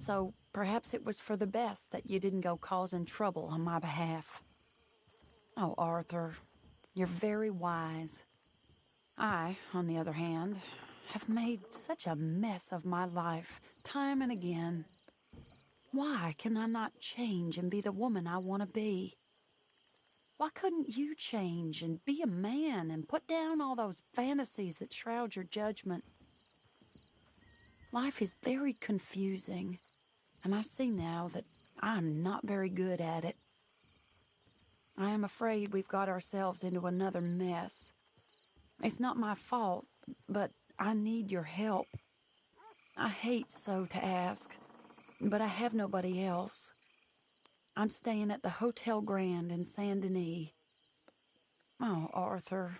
So perhaps it was for the best that you didn't go causing trouble on my behalf. Oh, Arthur, you're very wise. I, on the other hand, have made such a mess of my life, time and again. Why can I not change and be the woman I want to be? Why couldn't you change and be a man and put down all those fantasies that shroud your judgment? Life is very confusing, and I see now that I'm not very good at it. I am afraid we've got ourselves into another mess. It's not my fault, but I need your help. I hate so to ask, but I have nobody else. I'm staying at the Hotel Grand in Saint Denis. Oh, Arthur,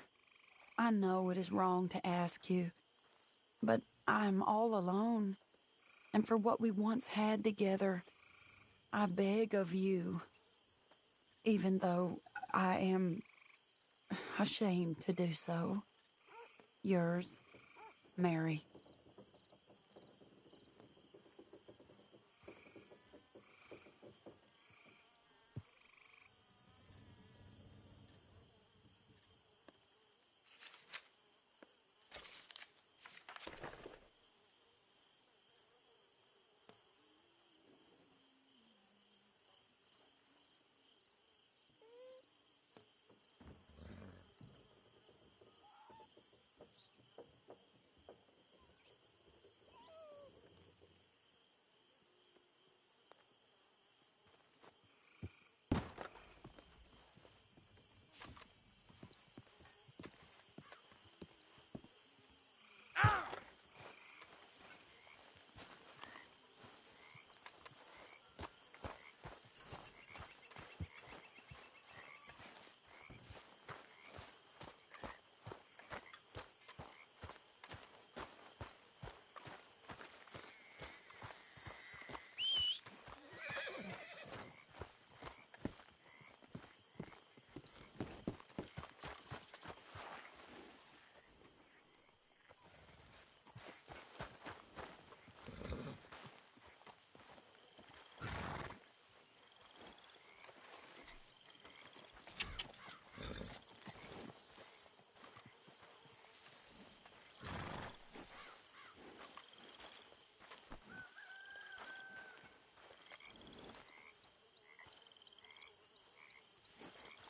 I know it is wrong to ask you, but I'm all alone, and for what we once had together, I beg of you, even though I am ashamed to do so. Yours, Mary.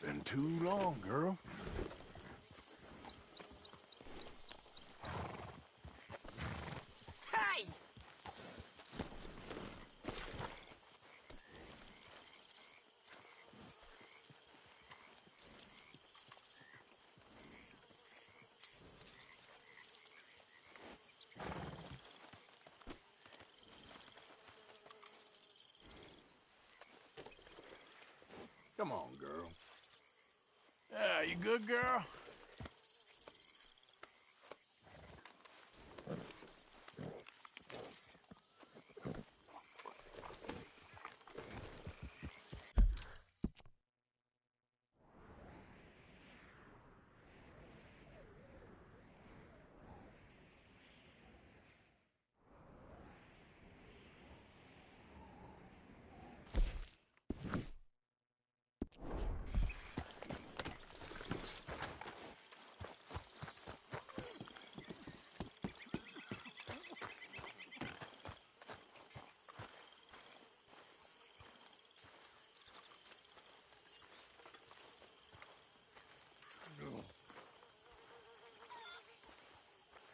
Been too long, girl. Hey! Come on, girl. Yeah, you good, girl?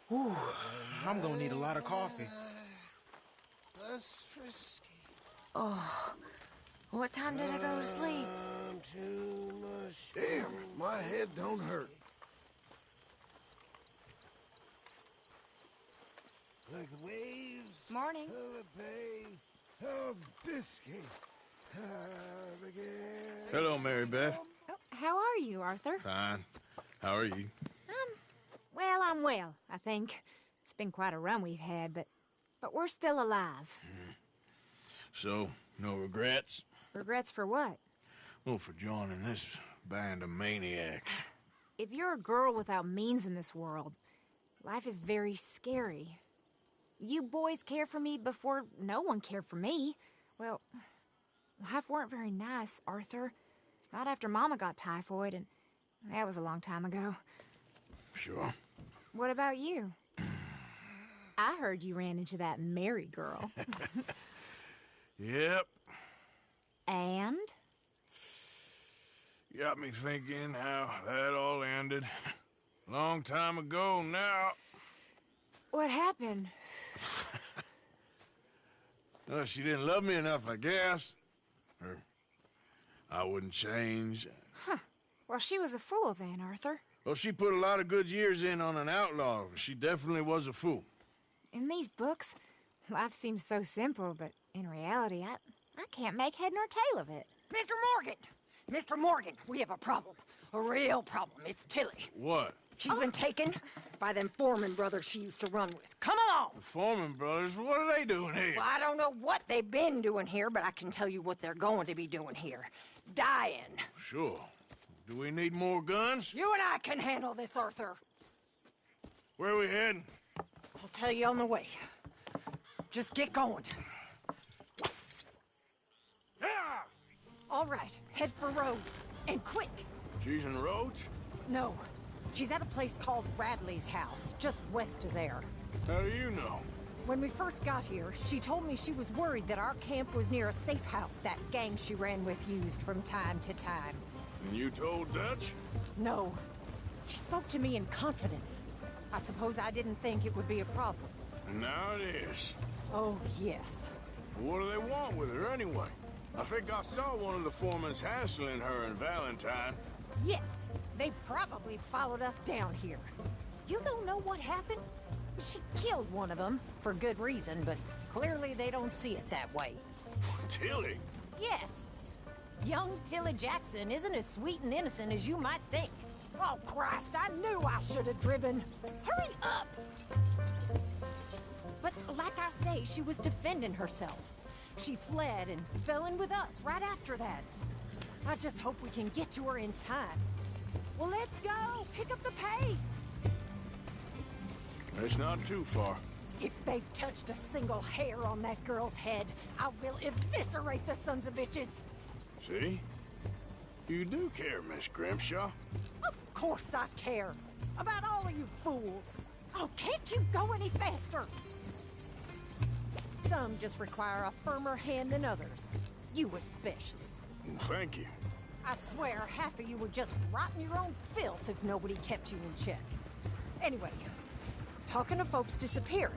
Whew, I'm gonna need a lot of coffee. Less frisky. Oh, what time did I go to sleep? Too much. Damn, my head don't hurt. Like the waves Morning. of a bay of biscuit. Hello, Mary Beth. Oh, how are you, Arthur? Fine. How are you? Well, I'm well, I think. It's been quite a run we've had, but we're still alive. So, no regrets? Regrets for what? Well, for joining this band of maniacs. If you're a girl without means in this world, life is very scary. You boys care for me before no one cared for me. Well, life weren't very nice, Arthur. Not after Mama got typhoid, and that was a long time ago. Sure. What about you? I heard you ran into that Mary girl. Yep. And? Got me thinking how that all ended. Long time ago now. What happened? Well, she didn't love me enough, I guess. Or I wouldn't change. Huh. Well, she was a fool then, Arthur. Well, she put a lot of good years in on an outlaw. She definitely was a fool. In these books, life seems so simple, but in reality, I can't make head nor tail of it. Mr. Morgan! Mr. Morgan, we have a problem. A real problem. It's Tilly. What? She's been taken by them Foreman brothers she used to run with. Come along! The Foreman brothers? What are they doing here? Well, I don't know what they've been doing here, but I can tell you what they're going to be doing here. Dying. Sure. Do we need more guns? You and I can handle this, Arthur. Where are we heading? I'll tell you on the way. Just get going. Yeah! All right, head for Rhodes. And quick! She's in Rhodes? No, she's at a place called Radley's house, just west of there. How do you know? When we first got here, she told me she was worried that our camp was near a safe house that gang she ran with used from time to time. And you told Dutch? No. She spoke to me in confidence. I suppose I didn't think it would be a problem. And now it is. Oh, yes. What do they want with her anyway? I think I saw one of the foremans hassling her and Valentine. Yes, they probably followed us down here. You don't know what happened? She killed one of them, for good reason, but clearly they don't see it that way. Tilly? Yes. Young Tilly Jackson isn't as sweet and innocent as you might think. Oh, Christ, I knew I should have driven. Hurry up! But like I say, she was defending herself. She fled and fell in with us right after that. I just hope we can get to her in time. Well, let's go! Pick up the pace! It's not too far. If they've touched a single hair on that girl's head, I will eviscerate the sons of bitches! See? You do care, Miss Grimshaw. Of course I care! About all of you fools! Oh, can't you go any faster? Some just require a firmer hand than others. You especially. Thank you. I swear half of you would just rot in your own filth if nobody kept you in check. Anyway, talking of folks disappearing,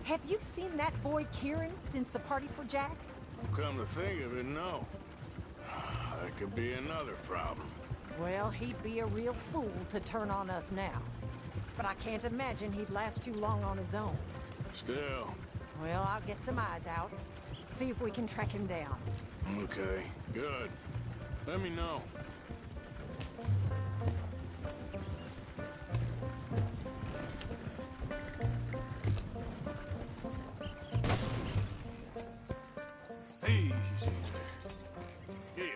have you seen that boy Kieran since the party for Jack? Come to think of it, no. That could be another problem. Well, he'd be a real fool to turn on us now. But I can't imagine he'd last too long on his own. Still. Well, I'll get some eyes out. See if we can track him down. Okay, good. Let me know. Easy there.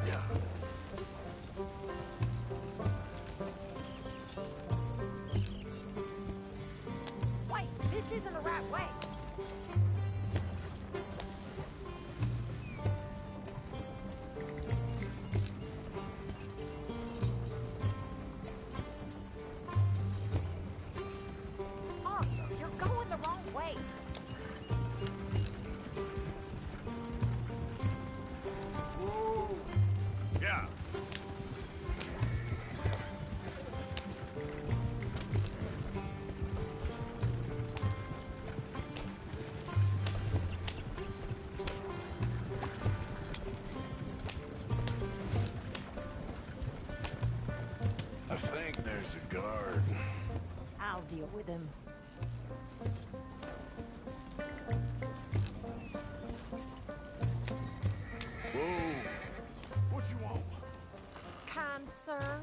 Yeah. Wait, this isn't the right way. Arthur, you're going the wrong way. Yeah. guard. I'll deal with him. Whoa. What you want? Kind sir,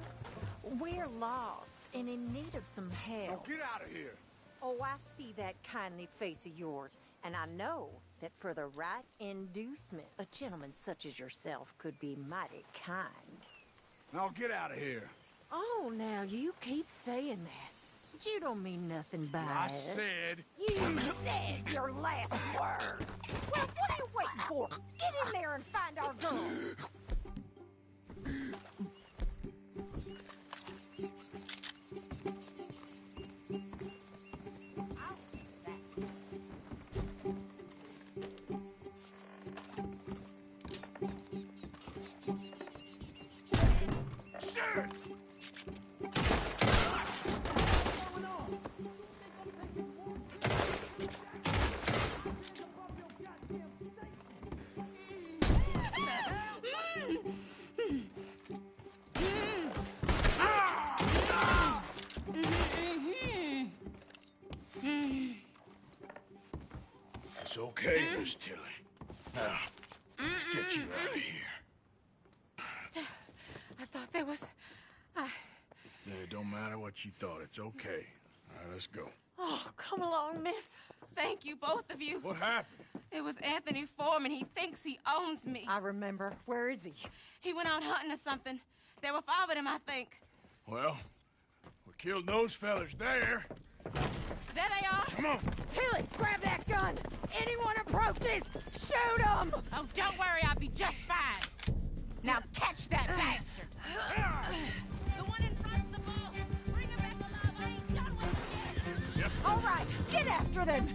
we're lost and in need of some help. Get out of here. Oh, I see that kindly face of yours, and I know that for the right inducement, a gentleman such as yourself could be mighty kind. Now get out of here. Oh, now you keep saying that. But you don't mean nothing by I it. said... You said your last words. Well, what are you waiting for? Get in there and find our girl. It's okay, Miss Tilly. Now, let's get you out of here. I thought there was... Yeah, it don't matter what you thought. It's okay. All right, let's go. Oh, come along, miss. Thank you, both of you. What happened? It was Anthony Foreman. He thinks he owns me. I remember. Where is he? He went out hunting or something. There were 5 of them, I think. Well, we killed those fellas there. There they are. Come on. Tilly, grab that gun! Anyone approaches, shoot them! Oh, don't worry. I'll be just fine. Now catch that bastard! The one in front's the boss. Bring him back alive. I ain't done with him yet. All right, get after them!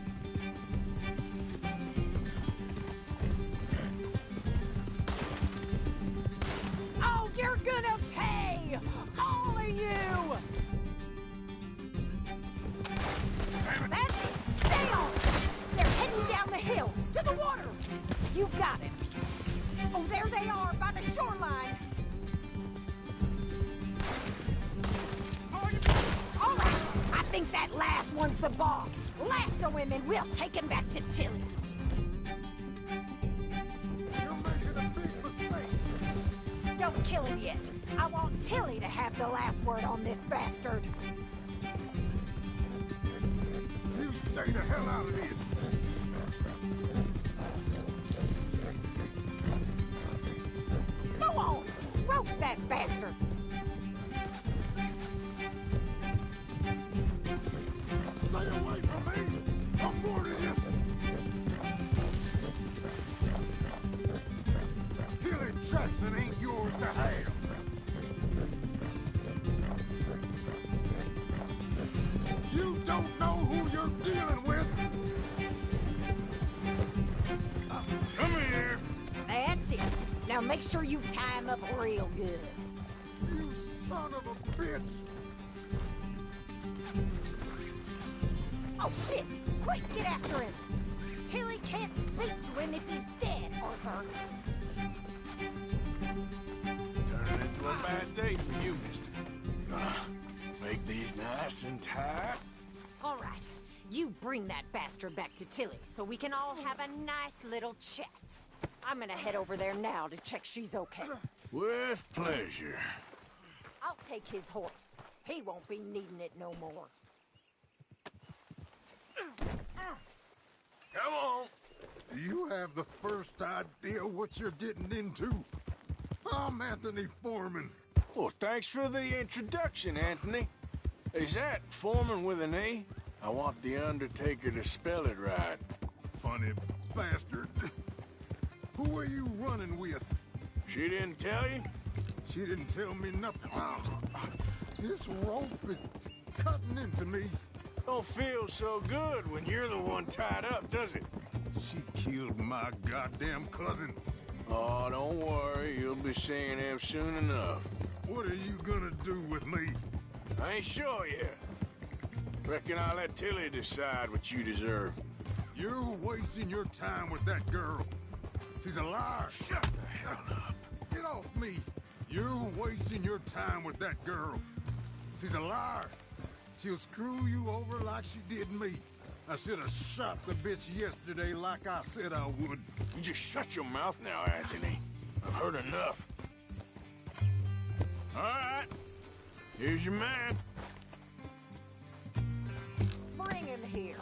Oh, you're gonna pay! All of you! That's it! Stay on! They're heading down the hill, to the water! You got it! Oh, there they are, by the shoreline! All right, I think that last one's the boss. Lasso him and we'll take him back to Tilly. You're making a big mistake. Don't kill him yet. I want Tilly to have the last word on this bastard. You stay the hell out of this. Go on! Rope that bastard! Stay away from me. I'm more than this. Tilly Jackson ain't yours to have. You don't know who you're dealing with. Come here. That's it. Now make sure you tie him up real good. You son of a bitch. Oh, shit! Quick, get after him! Tilly can't speak to him if he's dead, Arthur. Turning into a bad day for you, mister. Gonna make these nice and tight. All right, you bring that bastard back to Tilly so we can all have a nice little chat. I'm gonna head over there now to check she's okay. With pleasure. I'll take his horse. He won't be needing it no more. Come on. Do you have the first idea what you're getting into? I'm Anthony Foreman. Well, thanks for the introduction, Anthony. Is that Foreman with an E? I want the Undertaker to spell it right. Funny bastard. Who are you running with? She didn't tell you? She didn't tell me nothing. This rope is cutting into me. Don't feel so good when you're the one tied up, does it? She killed my goddamn cousin. Oh, don't worry. You'll be seeing him soon enough. What are you gonna do with me? I ain't sure yet. Reckon I'll let Tilly decide what you deserve. You're wasting your time with that girl. She's a liar. Shut the hell up. Get off me. You're wasting your time with that girl. She's a liar. She'll screw you over like she did me. I should have shot the bitch yesterday like I said I would. You just shut your mouth now, Anthony. I've heard enough. All right. Here's your man. Bring him here.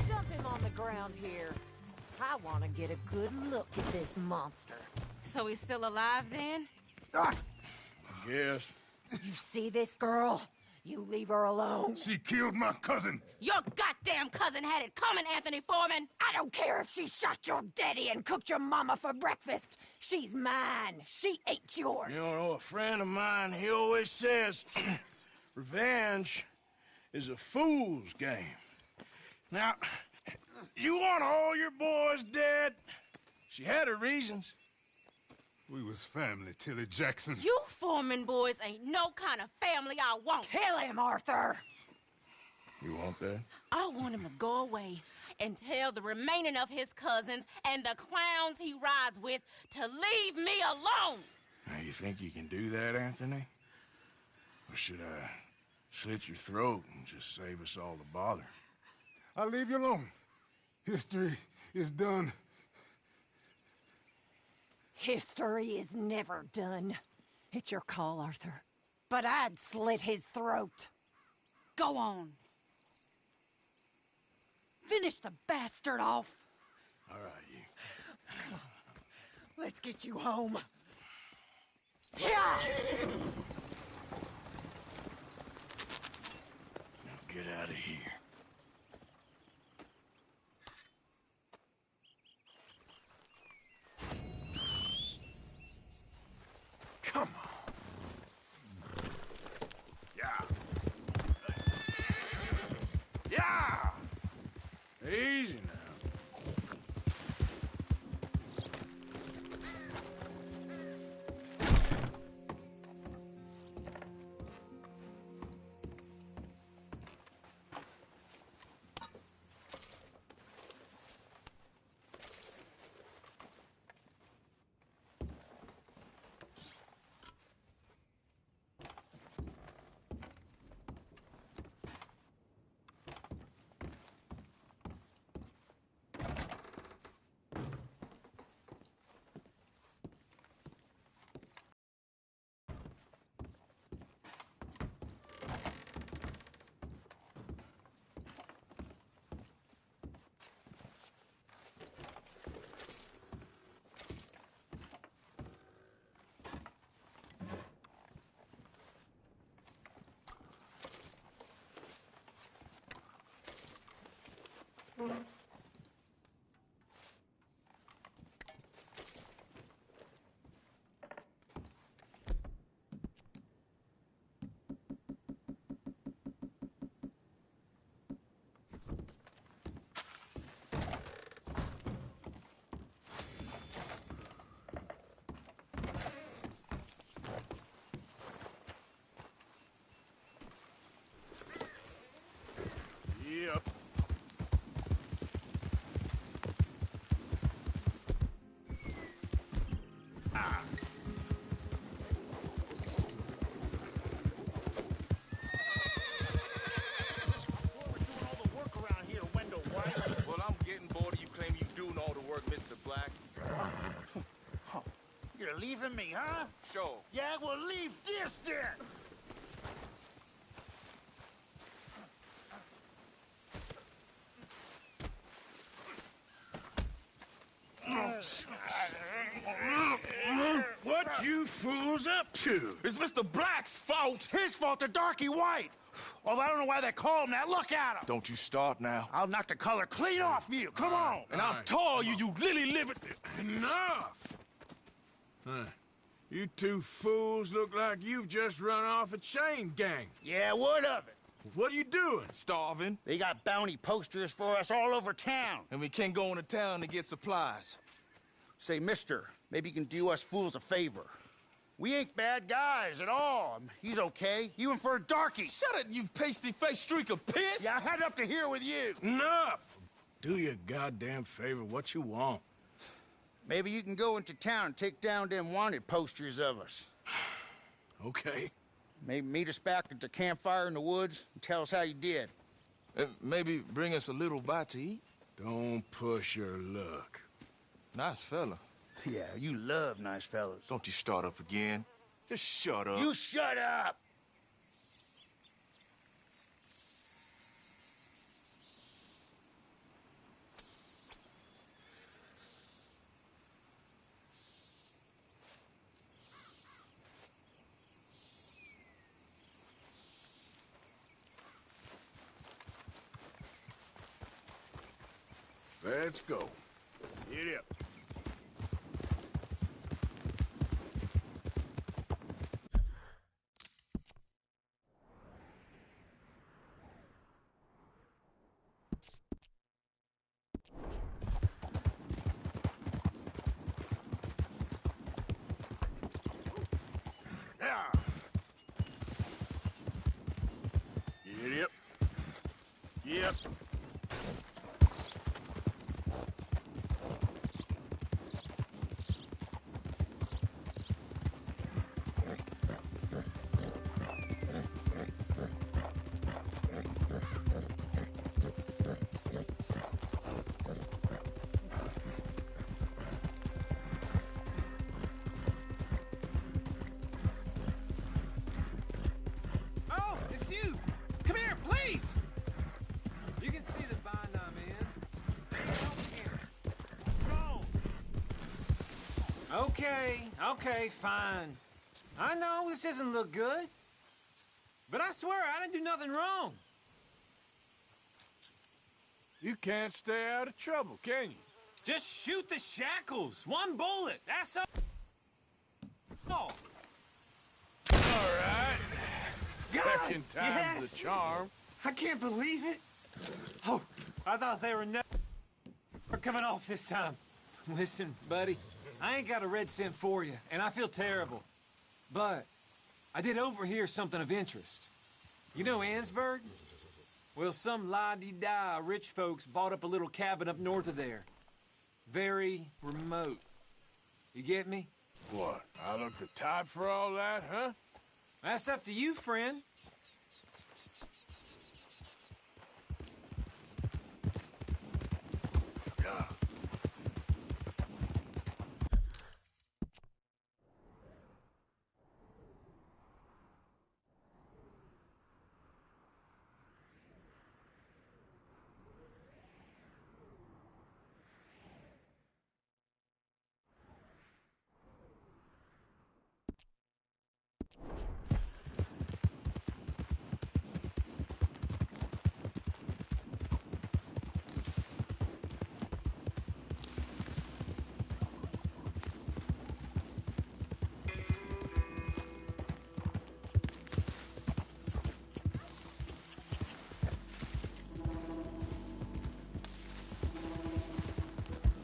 Dump him on the ground here. I want to get a good look at this monster. So he's still alive then? Ah, Yes. You see this girl? You leave her alone. she killed my cousin. Your goddamn cousin had it coming, Anthony Foreman! I don't care if she shot your daddy and cooked your mama for breakfast. She's mine. She ate yours. You know, a friend of mine, he always says, revenge is a fool's game. Now, you want all your boys dead? She had her reasons. We was family, Tilly Jackson. You Foreman boys ain't no kind of family I want. Kill him, Arthur. You want that? I want him to go away and tell the remaining of his cousins and the clowns he rides with to leave me alone. Now, you think you can do that, Anthony? Or should I slit your throat and just save us all the bother? I'll leave you alone. History is done. History is never done. It's your call, Arthur. But I'd slit his throat. Go on. Finish the bastard off. All right, you. Let's get you home. Yeah! Now get out of here. Come on. Yeah. Yeah. Easy now. Yep. Well, I'm getting bored of you claiming you doing all the work, Mr. Black. You're leaving me, huh? Sure. Yeah, well, leave this then! What you fools up to? It's Mr. Black's fault! His fault, the darky white! Although I don't know why they call him that. Look at him! Don't you start now. I'll knock the color clean off you. Come on! And I'll tar you, you lily-livered... Enough! Huh. You two fools look like you've just run off a chain gang. Yeah, what of it? What are you doing? Starving, They got bounty posters for us all over town. and we can't go into town to get supplies. Say, mister, maybe you can do us fools a favor. We ain't bad guys at all. He's okay. Even for a darky. Shut it, you pasty-faced streak of piss! Yeah, I had up to here with you. Enough! Do your goddamn favor what you want. Maybe you can go into town and take down them wanted posters of us. Okay. Maybe meet us back at the campfire in the woods and tell us how you did. Maybe bring us a little bite to eat? Don't push your luck. Nice fella. Yeah, you love nice fellas. Don't you start up again. Just shut up. You shut up! Let's go. Get up. Yeah. Get up. Yep. Oh, it's you! Come here, please! You can see the bind I'm in. Go! Okay, fine. I know this doesn't look good. But I swear, I didn't do nothing wrong. You can't stay out of trouble, can you? Just shoot the shackles. One bullet. That's all. All right. Second time's yes. the charm. I can't believe it. Oh, I thought they were never coming off this time. Listen, buddy, I ain't got a red cent for you, and I feel terrible. But I did overhear something of interest. You know Annesburg? Well, some la-di-da rich folks bought up a little cabin up north of there. Very remote. You get me? What? I look the type for all that, huh? That's up to you, friend. Yeah.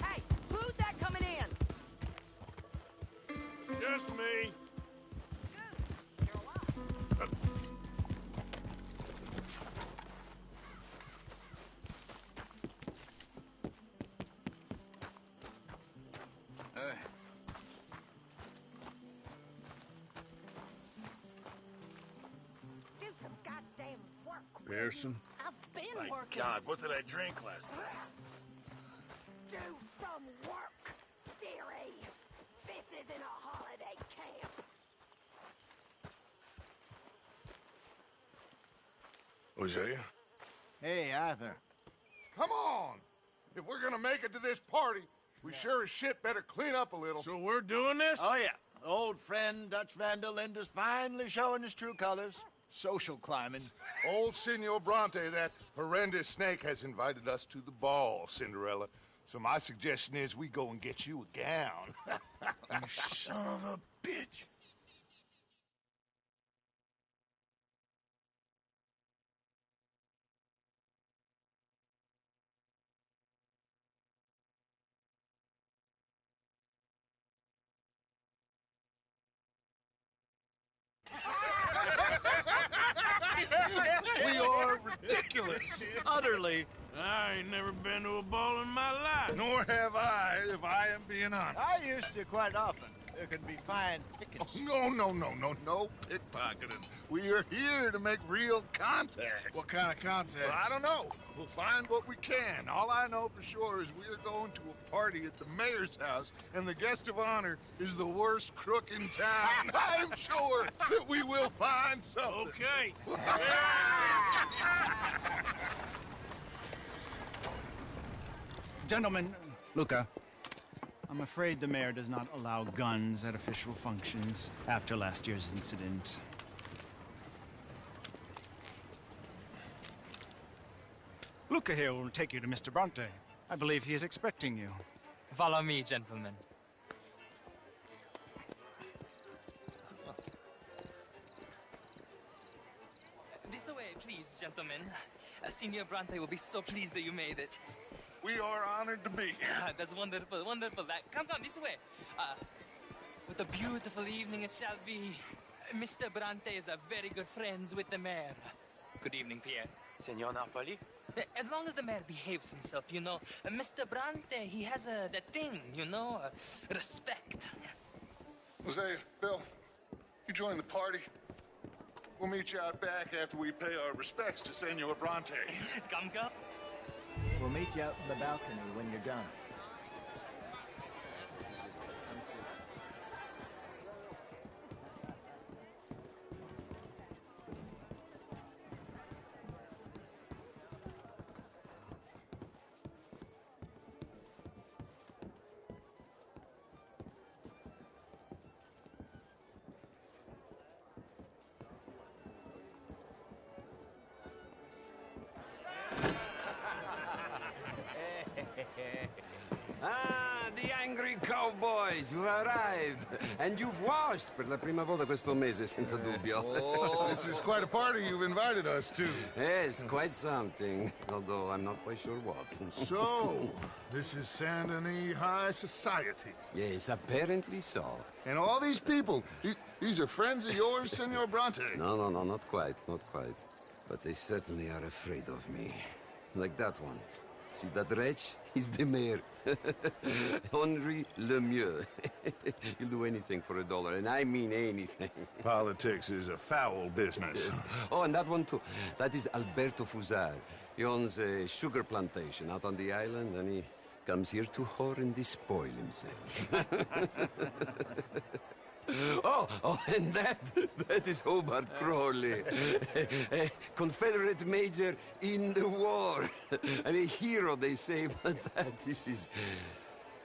Hey, who's that coming in? Just me. You're alive. Do some goddamn work. Pearson? I've been My working. God, what did I drink last night? Do some work, dearie. This isn't a holiday camp. Hosea? Hey, Arthur. Come on! If we're gonna make it to this party, we sure as shit better clean up a little. So we're doing this? Oh, yeah. Old friend Dutch Van der Linde's finally showing his true colors. Social climbing. Old Senor Bronte, that horrendous snake, has invited us to the ball, Cinderella. So my suggestion is we go and get you a gown. You son of a bitch. We are ridiculous. Utterly. I ain't never been to a ball in my life. Nor have I, if I am being honest. I used to quite often. There can be fine pickings. No pickpocketing. We are here to make real contact. What kind of contact? Well, I don't know. We'll find what we can. All I know for sure is we are going to a party at the mayor's house, and the guest of honor is the worst crook in town. I'm sure that we will find something. Okay. Gentlemen, Luca, I'm afraid the mayor does not allow guns at official functions after last year's incident. Luca here will take you to Mr. Bronte. I believe he is expecting you. Follow me, gentlemen. This way, please, gentlemen. Senior Bronte will be so pleased that you made it. We are honored to be here. That's wonderful, wonderful. Come this way. What a beautiful evening it shall be. Mr. Bronte is a very good friends with the mayor. Good evening, Pierre. Senor Napoli? As long as the mayor behaves himself, you know. Mr. Bronte, he has that thing, you know, respect. Hosea, Bill, you join the party. We'll meet you out back after we pay our respects to Senor Bronte. Come. We'll meet you out in the balcony when you're done. The angry cowboys, you arrived. And you've washed per la prima volta questo mese, senza dubbio. Oh, this is quite a party you've invited us to. Yes, quite something. Although I'm not quite sure what. So, this is Saint Denis High Society. Yes, apparently so. And all these people, these are friends of yours, Senor Bronte? No, not quite. But they certainly are afraid of me. Like that one. See that wretch? He's the mayor. Henri Lemieux. He'll do anything for $1, and I mean anything. Politics is a foul business. Yes. Oh, and that one too. That is Alberto Fusar. He owns a sugar plantation out on the island, and he comes here to whore and despoil himself. Oh, and that is Hobart Crawley, a Confederate major in the war, and a hero, they say, but that is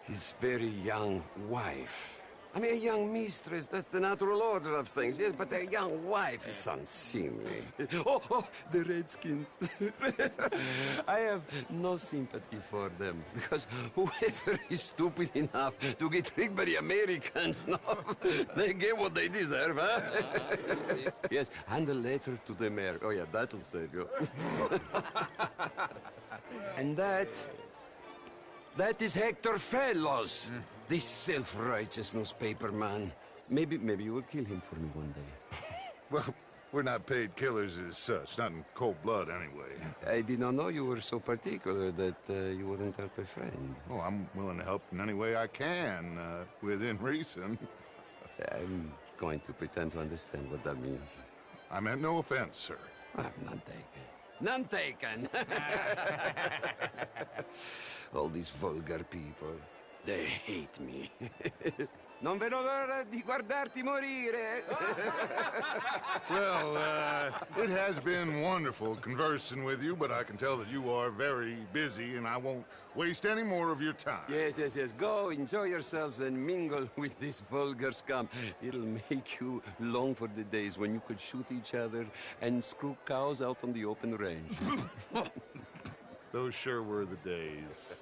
his very young wife. I mean, a young mistress, that's the natural order of things, yes, but a young wife is unseemly. Oh, the Redskins. I have no sympathy for them, because whoever is stupid enough to get tricked by the Americans, no, they get what they deserve, huh? Yes, and a letter to the mayor. Oh, yeah, that'll save you. And that is Hector Fellows. This self-righteous newspaper man. Maybe you will kill him for me one day. Well, we're not paid killers as such, not in cold blood anyway. I did not know you were so particular that you wouldn't help a friend. Oh, I'm willing to help in any way I can, within reason. I'm going to pretend to understand what that means. I meant no offense, sir. None taken. None taken! All these vulgar people. They hate me. Non vedo l'ora di guardarti morire. Well, it has been wonderful conversing with you, but I can tell that you are very busy, and I won't waste any more of your time. Yes. Go, enjoy yourselves, and mingle with this vulgar scum. It'll make you long for the days when you could shoot each other and screw cows out on the open range. Those sure were the days.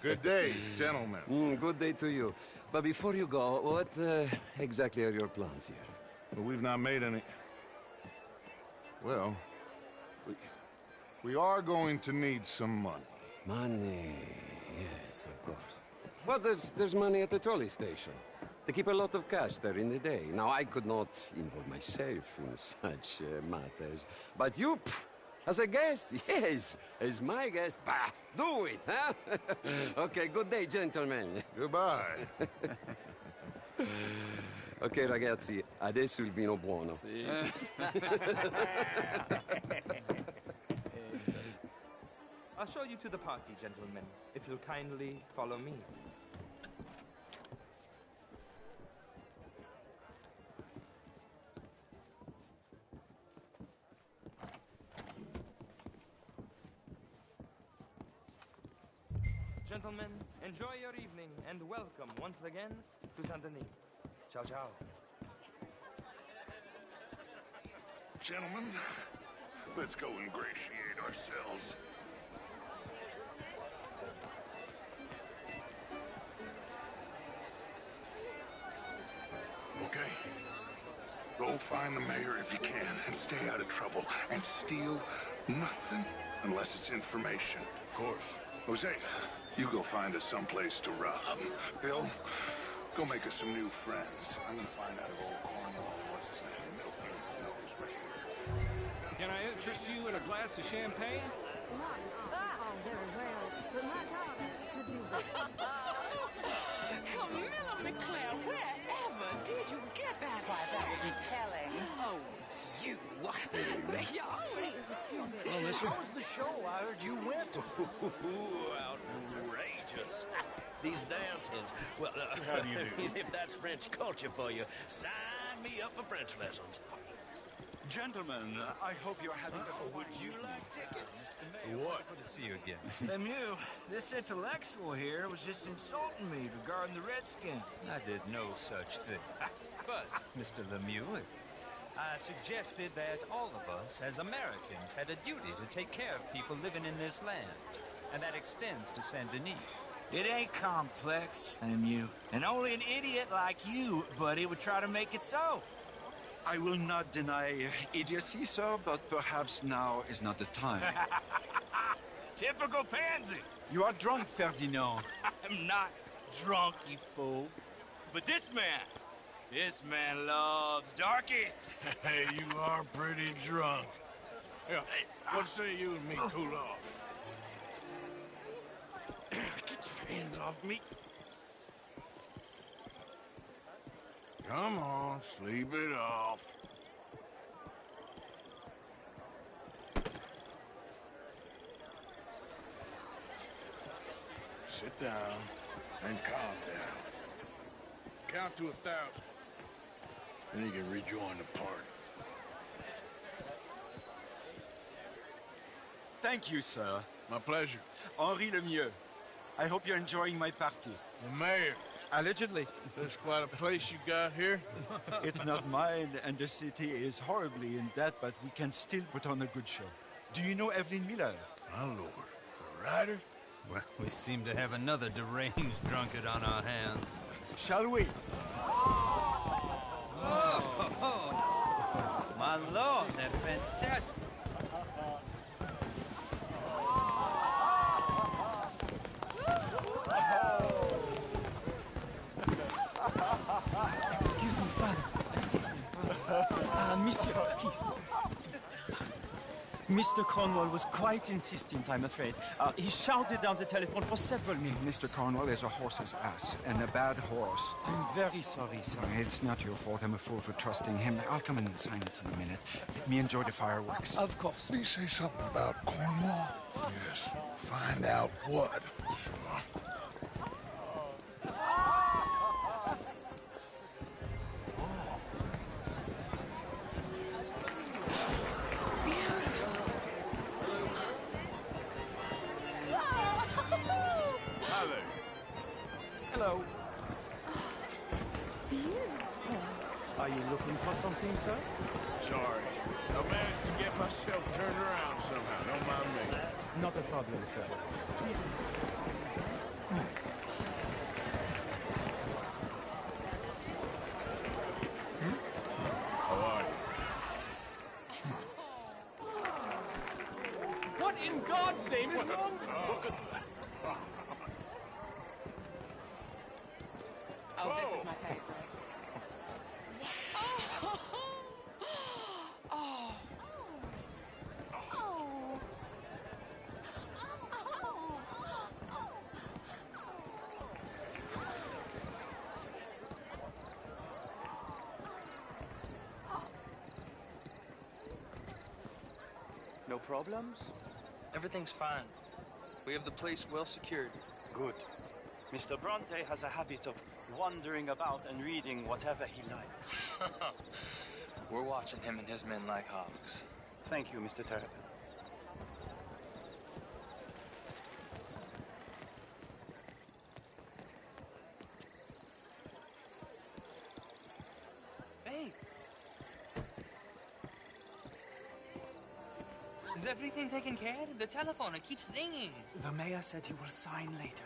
Good day, gentlemen. Good day to you. But before you go, what exactly are your plans here? Well, we've not made any... Well, we are going to need some money. Money, yes, of course. Well, there's money at the trolley station. They keep a lot of cash there in the day. Now, I could not involve myself in such matters. But you... As a guest? Yes. As my guest? Bah, do it, huh? Okay, good day, gentlemen. Goodbye. Ok, ragazzi, adesso il vino buono. I'll show you to the party, gentlemen, if you'll kindly follow me. Gentlemen, enjoy your evening and welcome once again to Saint Denis. Ciao, ciao. Gentlemen, let's go ingratiate ourselves. Okay. Go find the mayor if you can and stay out of trouble. And steal nothing unless it's information. Of course. Jose, you go find us someplace to rob. Bill, go make us some new friends. I'm gonna find out if old Cornwall, what's his name, Milton, knows we're here. Can I interest you in a glass of champagne? very well, but my daughter could do better. Camilla McClare, wherever did you get that? Why, that would be telling. Oh, you. You always Well, mister. How was the show? I heard you went. Outrageous. These dances. Well, How do you do? If that's French culture for you, sign me up for French lessons. Gentlemen, I hope you're having a Would you like tickets? What? Good to see you again. Lemieux, this intellectual here was just insulting me regarding the Redskin. I did no such thing. But, Mr. Lemieux, I suggested that all of us, as Americans, had a duty to take care of people living in this land. And that extends to Saint Denis. It ain't complex, Lemieux. And only an idiot like you, buddy, would try to make it so. I will not deny idiocy, sir, but perhaps now is not the time. Typical pansy. You are drunk, Ferdinand. I'm not drunk, you fool. But this man loves darkies. Hey, you are pretty drunk. Yeah, what say you and me cool off? Get your hands off me. Come on, sleep it off. Sit down and calm down. Count to 1,000. Then you can rejoin the party. Thank you, sir. My pleasure. Henri Lemieux. I hope you're enjoying my party. The mayor. Allegedly. There's quite a place you got here. It's not mine, and the city is horribly in debt, but we can still put on a good show. Do you know Evelyn Miller? My lord. The writer? Well, we seem to have another deranged drunkard on our hands. Shall we? Oh, my lord, they're fantastic. Excuse me, brother. Monsieur, please. Mr. Cornwall was quite insistent, I'm afraid. He shouted down the telephone for several minutes. Mr. Cornwall is a horse's ass, and a bad horse. I'm very sorry, sir. It's not your fault. I'm a fool for trusting him. I'll come and sign it in a minute. Let me enjoy the fireworks. Of course. Did he say something about Cornwall? Yes. Find out what. Sure. Hello. Beautiful. Are you looking for something, sir? Sorry. I managed to get myself turned around somehow. Don't mind me. Not a problem, sir. How are you? What in God's name is wrong? Oh, this is my favorite. Oh. problems? Everything's fine. We have the place well secured. Good. Mr. Bronte has a habit of wandering about and reading whatever he likes. We're watching him and his men like hawks. Thank you, Mr. Terrapin. Hey! Is everything taken care of? The telephone, it keeps ringing. The mayor said he will sign later.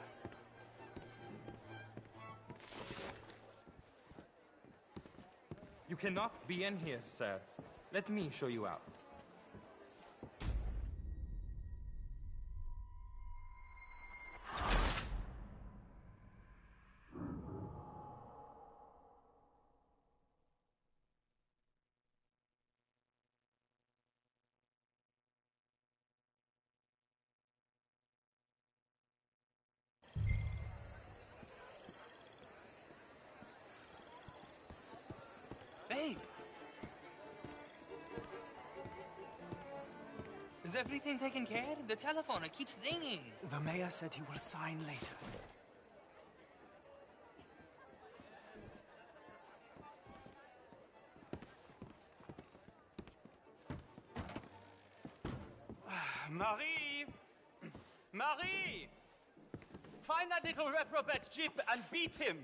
You cannot be in here, sir. Let me show you out. Hey! Is everything taken care of? The telephone, it keeps ringing. The mayor said he will sign later. Marie! Marie! Find that little reprobate Jip and beat him!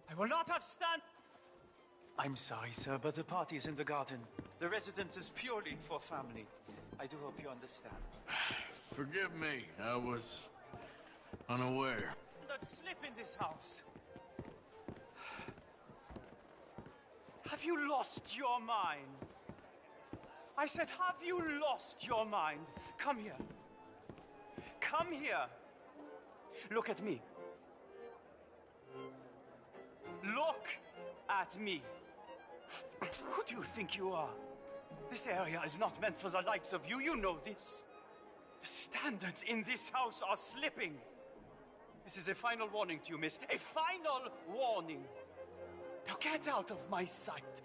I will not have stand... I'm sorry, sir, but the party is in the garden. The residence is purely for family. I do hope you understand. Forgive me, I was unaware. Don't slip in this house. Have you lost your mind? I said, have you lost your mind? Come here. Come here. Look at me. Look at me. Who do you think you are? This area is not meant for the likes of you. You know this. The standards in this house are slipping. This is a final warning to you, miss. A final warning. Now get out of my sight.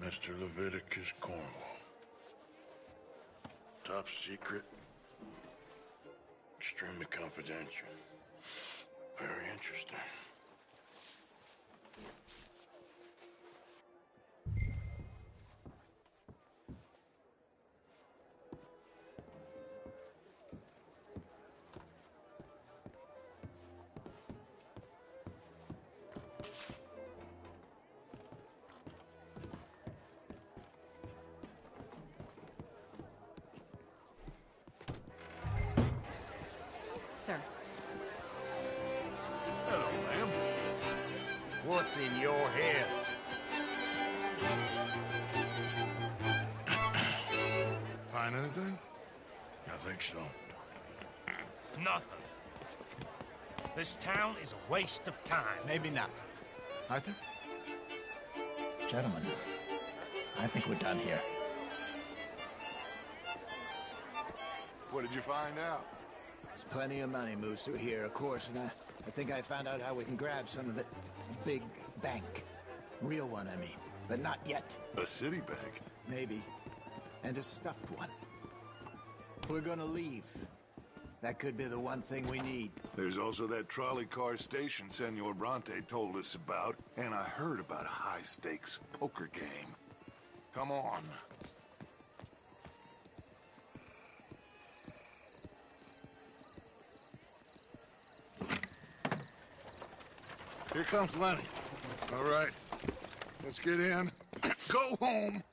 Mr. Leviticus Cornwall. Top secret. Extremely confidential. Very interesting. Sir. Hello, ma'am. What's in your head? Find anything? I think so. Nothing. This town is a waste of time. Maybe not. Arthur? Gentlemen, I think we're done here. What did you find out? There's plenty of money moves through here, of course, and I think I found out how we can grab some of it. Big bank. Real one, I mean. But not yet. A city bank? Maybe. And a stuffed one. If we're gonna leave, that could be the one thing we need. There's also that trolley car station Senor Bronte told us about, and I heard about a high-stakes poker game. Come on. Here comes Lenny. All right, let's get in. Go home.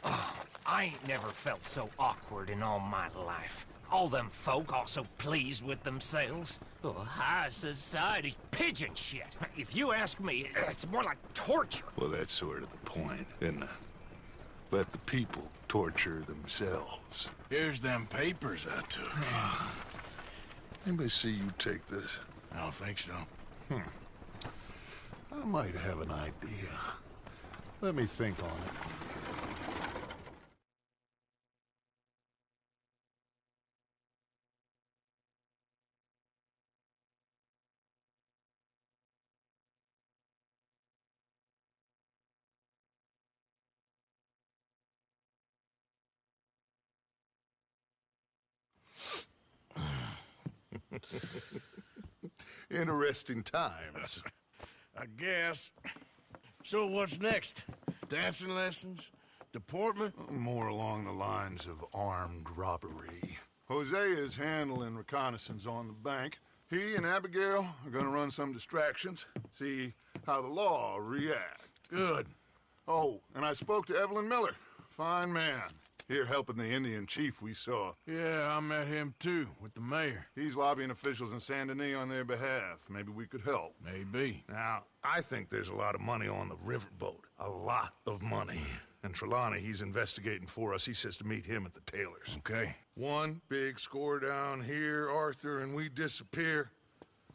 Oh, I ain't never felt so awkward in all my life. All them folk all so pleased with themselves. Oh, high society's pigeon shit. If you ask me, it's more like torture. Well, that's sort of the point, isn't it? Let the people torture themselves. Here's them papers I took. Anybody see you take this? I don't think so. I might have an idea. Let me think on it. Interesting times. I guess. So what's next? Dancing lessons? Deportment? More along the lines of armed robbery. Hosea is handling reconnaissance on the bank. He and Abigail are gonna run some distractions, see how the law react. Good. Oh, and I spoke to Evelyn Miller. Fine man. Here helping the Indian chief we saw. Yeah, I met him too, with the mayor. He's lobbying officials in Saint Denis on their behalf. Maybe we could help. Maybe. Now, I think there's a lot of money on the riverboat. A lot of money. And Trelawney, he's investigating for us. He says to meet him at the Taylors. Okay. One big score down here, Arthur, and we disappear.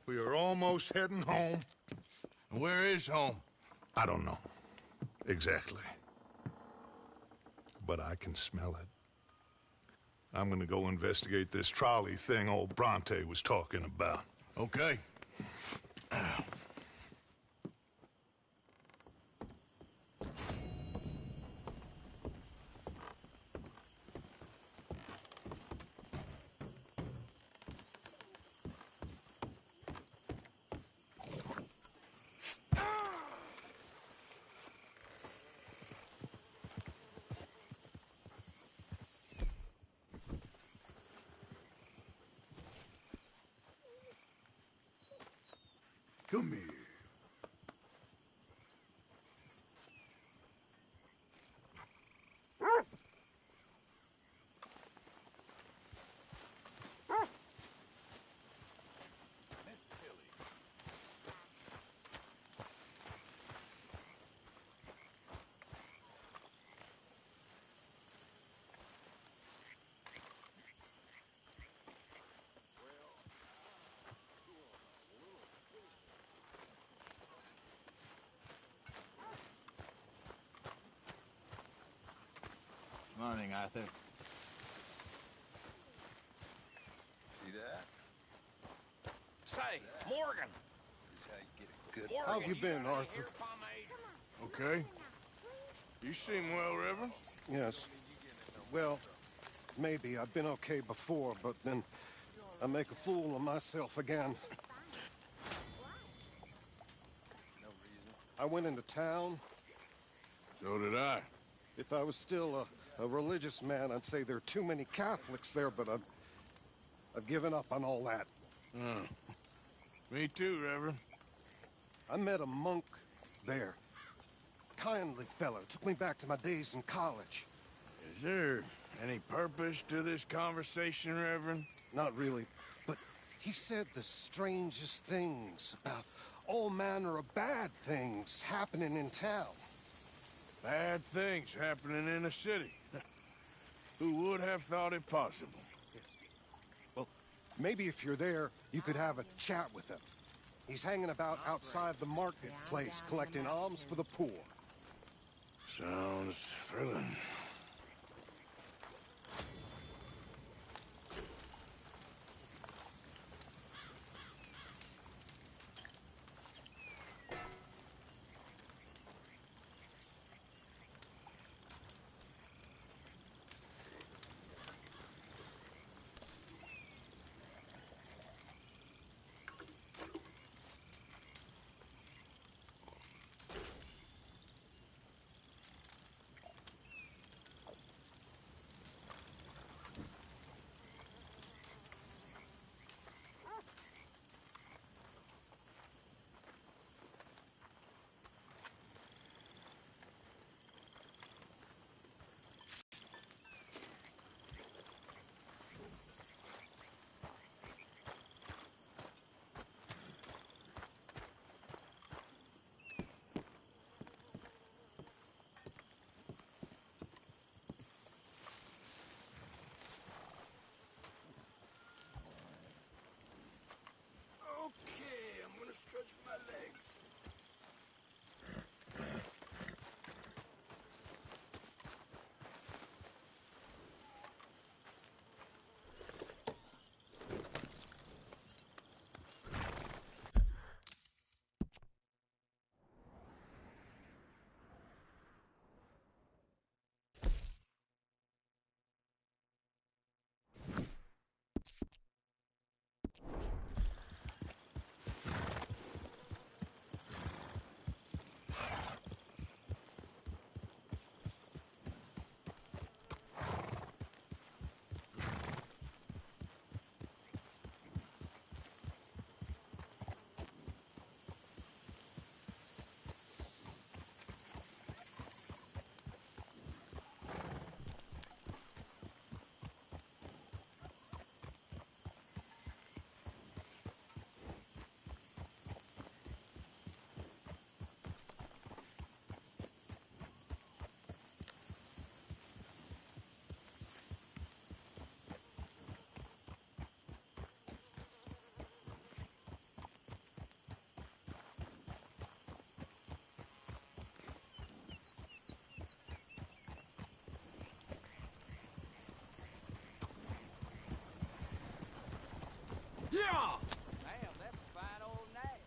We are almost heading home. Where is home? I don't know. Exactly. But I can smell it. I'm gonna go investigate this trolley thing old Bronte was talking about. Okay. Come here. Morning, Arthur. See that? Say, Morgan. How have you been, Arthur? Okay. You seem well, Reverend. Yes. Well, maybe. I've been okay before, but then I make a fool of myself again. I went into town. So did I. If I was still a religious man, I'd say there are too many Catholics there, but I've given up on all that. Me too, Reverend. I met a monk there. Kindly fellow. Took me back to my days in college. Is there any purpose to this conversation, Reverend? Not really, but he said the strangest things about all manner of bad things happening in town. Bad things happening in a city. Who would have thought it possible? Well, maybe if you're there, you could have a chat with him. He's hanging about outside the marketplace, collecting alms for the poor. Sounds thrilling. Yeah! Damn, that's a fine old night.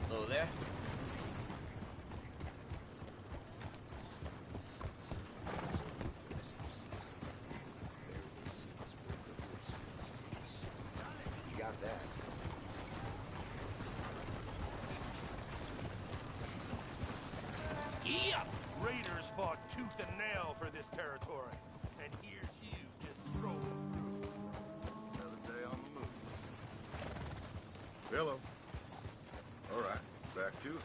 Hello there. You got that. Yep! Raiders fought tooth and nail for this territory. And here's you just strolling through. Another day on the move. Hello. All right, back to it.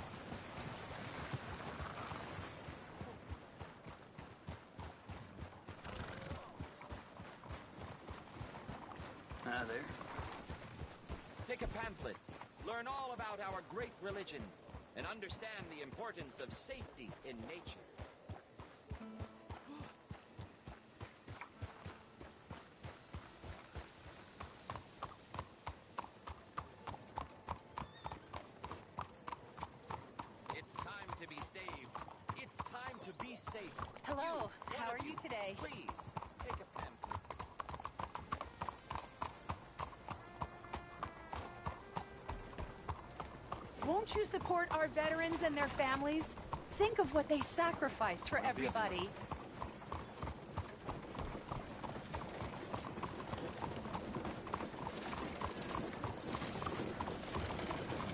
Hi there. Take a pamphlet. Learn all about our great religion and understand the importance of safety in nature. It's time to be saved. It's time to be safe. Hello, how are you today? Please, take a pamphlet. Won't you support our veterans and their families? Think of what they sacrificed for everybody.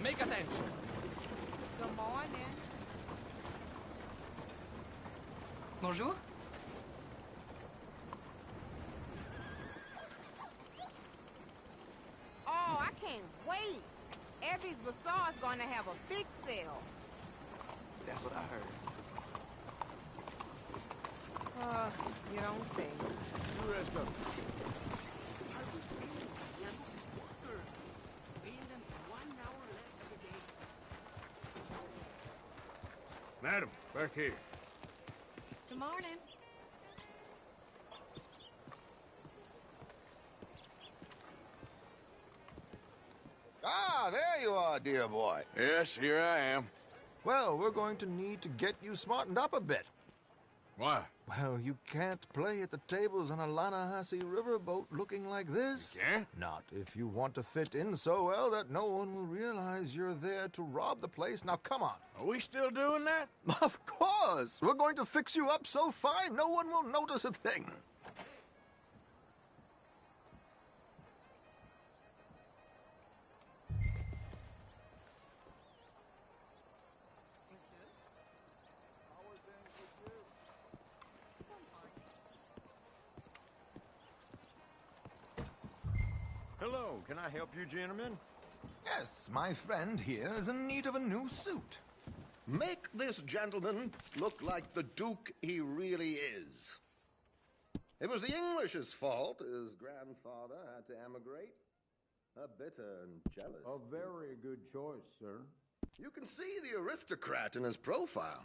Make attention. Good morning. Bonjour. Oh, I can't wait. Abby's Bazaar is going to have a big sale. That's what I heard. You don't say. You rest up. Madam, back here. Good morning. Ah, there you are, dear boy. Yes, here I am. Well, we're going to need to get you smartened up a bit. Why? Well, you can't play at the tables on a Lanahasi riverboat looking like this. You can't? Not if you want to fit in so well that no one will realize you're there to rob the place. Now, come on. Are we still doing that? Of course! We're going to fix you up so fine no one will notice a thing. Hello, can I help you, gentlemen? Yes, my friend here is in need of a new suit. Make this gentleman look like the Duke he really is. It was the English's fault his grandfather had to emigrate. A bitter and jealous. A very good choice, sir. You can see the aristocrat in his profile.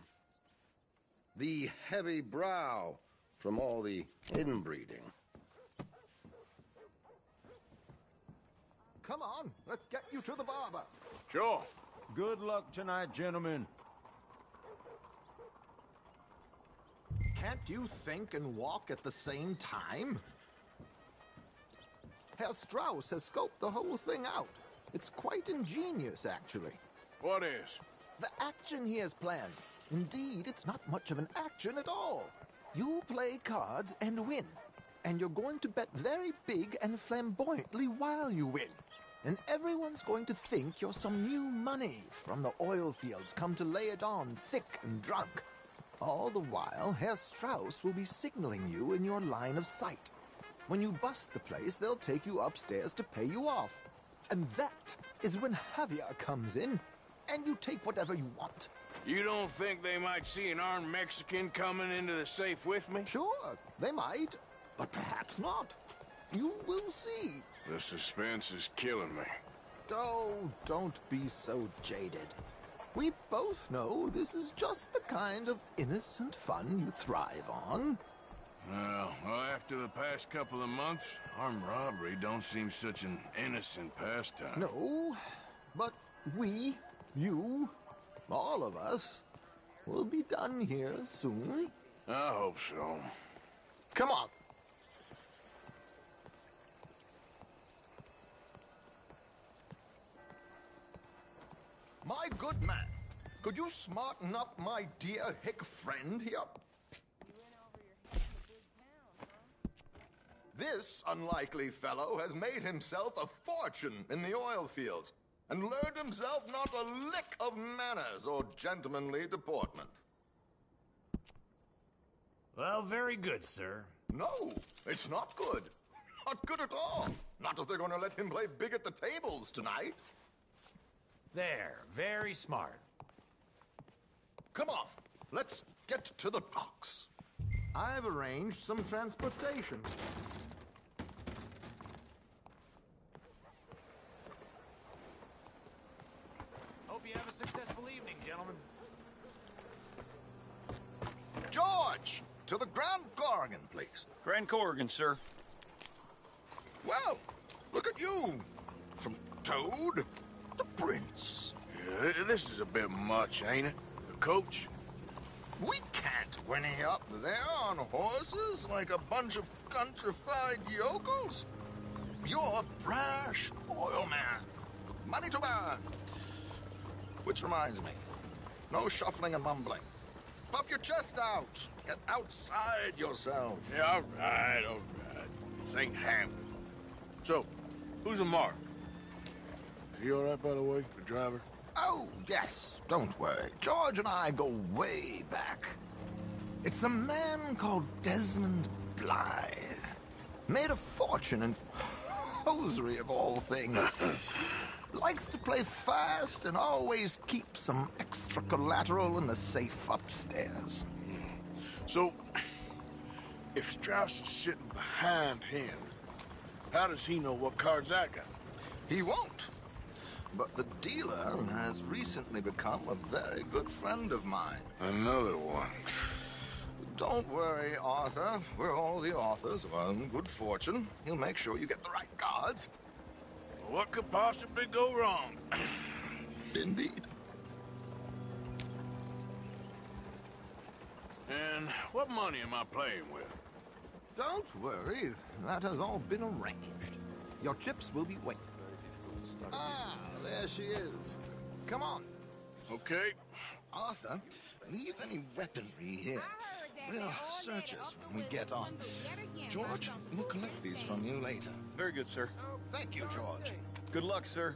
The heavy brow from all the inbreeding. Come on, let's get you to the barber. Sure. Good luck tonight, gentlemen. Can't you think and walk at the same time? Herr Strauss has scoped the whole thing out. It's quite ingenious, actually. What is? The action he has planned. Indeed, it's not much of an action at all. You play cards and win. And you're going to bet very big and flamboyantly while you win. And everyone's going to think you're some new money from the oil fields come to lay it on thick and drunk. All the while, Herr Strauss will be signaling you in your line of sight. When you bust the place, they'll take you upstairs to pay you off. And that is when Javier comes in, and you take whatever you want. You don't think they might see an armed Mexican coming into the safe with me? Sure, they might, but perhaps not. You will see. The suspense is killing me. Oh, don't be so jaded. We both know this is just the kind of innocent fun you thrive on. Well, after the past couple of months, armed robbery don't seem such an innocent pastime. No, but we, you, all of us, will be done here soon. I hope so. Come on. My good man, could you smarten up my dear hick friend here? This unlikely fellow has made himself a fortune in the oil fields and learned himself not a lick of manners or gentlemanly deportment. Well, very good, sir. No, it's not good. Not good at all. Not if they're going to let him play big at the tables tonight. There, very smart. Come on, let's get to the docks. I've arranged some transportation. Hope you have a successful evening, gentlemen. George, to the Grand Corrigan, please. Grand Corrigan, sir. Well, look at you. From Toad to Prince. Yeah, this is a bit much, ain't it? The coach? We can't whinny up there on horses like a bunch of countrified yokels. You're a brash oil man. Money to burn. Which reminds me, no shuffling and mumbling. Puff your chest out. Get outside yourself. Yeah, all right. This ain't Hamlet. So, who's a Mark? Is he all right, by the way, the driver? Oh, yes. Don't worry. George and I go way back. It's a man called Desmond Blythe. Made a fortune in hosiery of all things. Likes to play fast and always keeps some extra collateral in the safe upstairs. So, if Strauss is sitting behind him, how does he know what cards I got? He won't. But the dealer has recently become a very good friend of mine. Another one. Don't worry, Arthur. We're all the authors of our own good fortune. He'll make sure you get the right cards. What could possibly go wrong? Indeed. And what money am I playing with? Don't worry. That has all been arranged. Your chips will be waiting. Ah, there she is. Come on. Okay. Arthur, leave any weaponry here. They'll search us when we get on. George, we'll collect these from you later. Very good, sir. Thank you, George. Good luck, sir.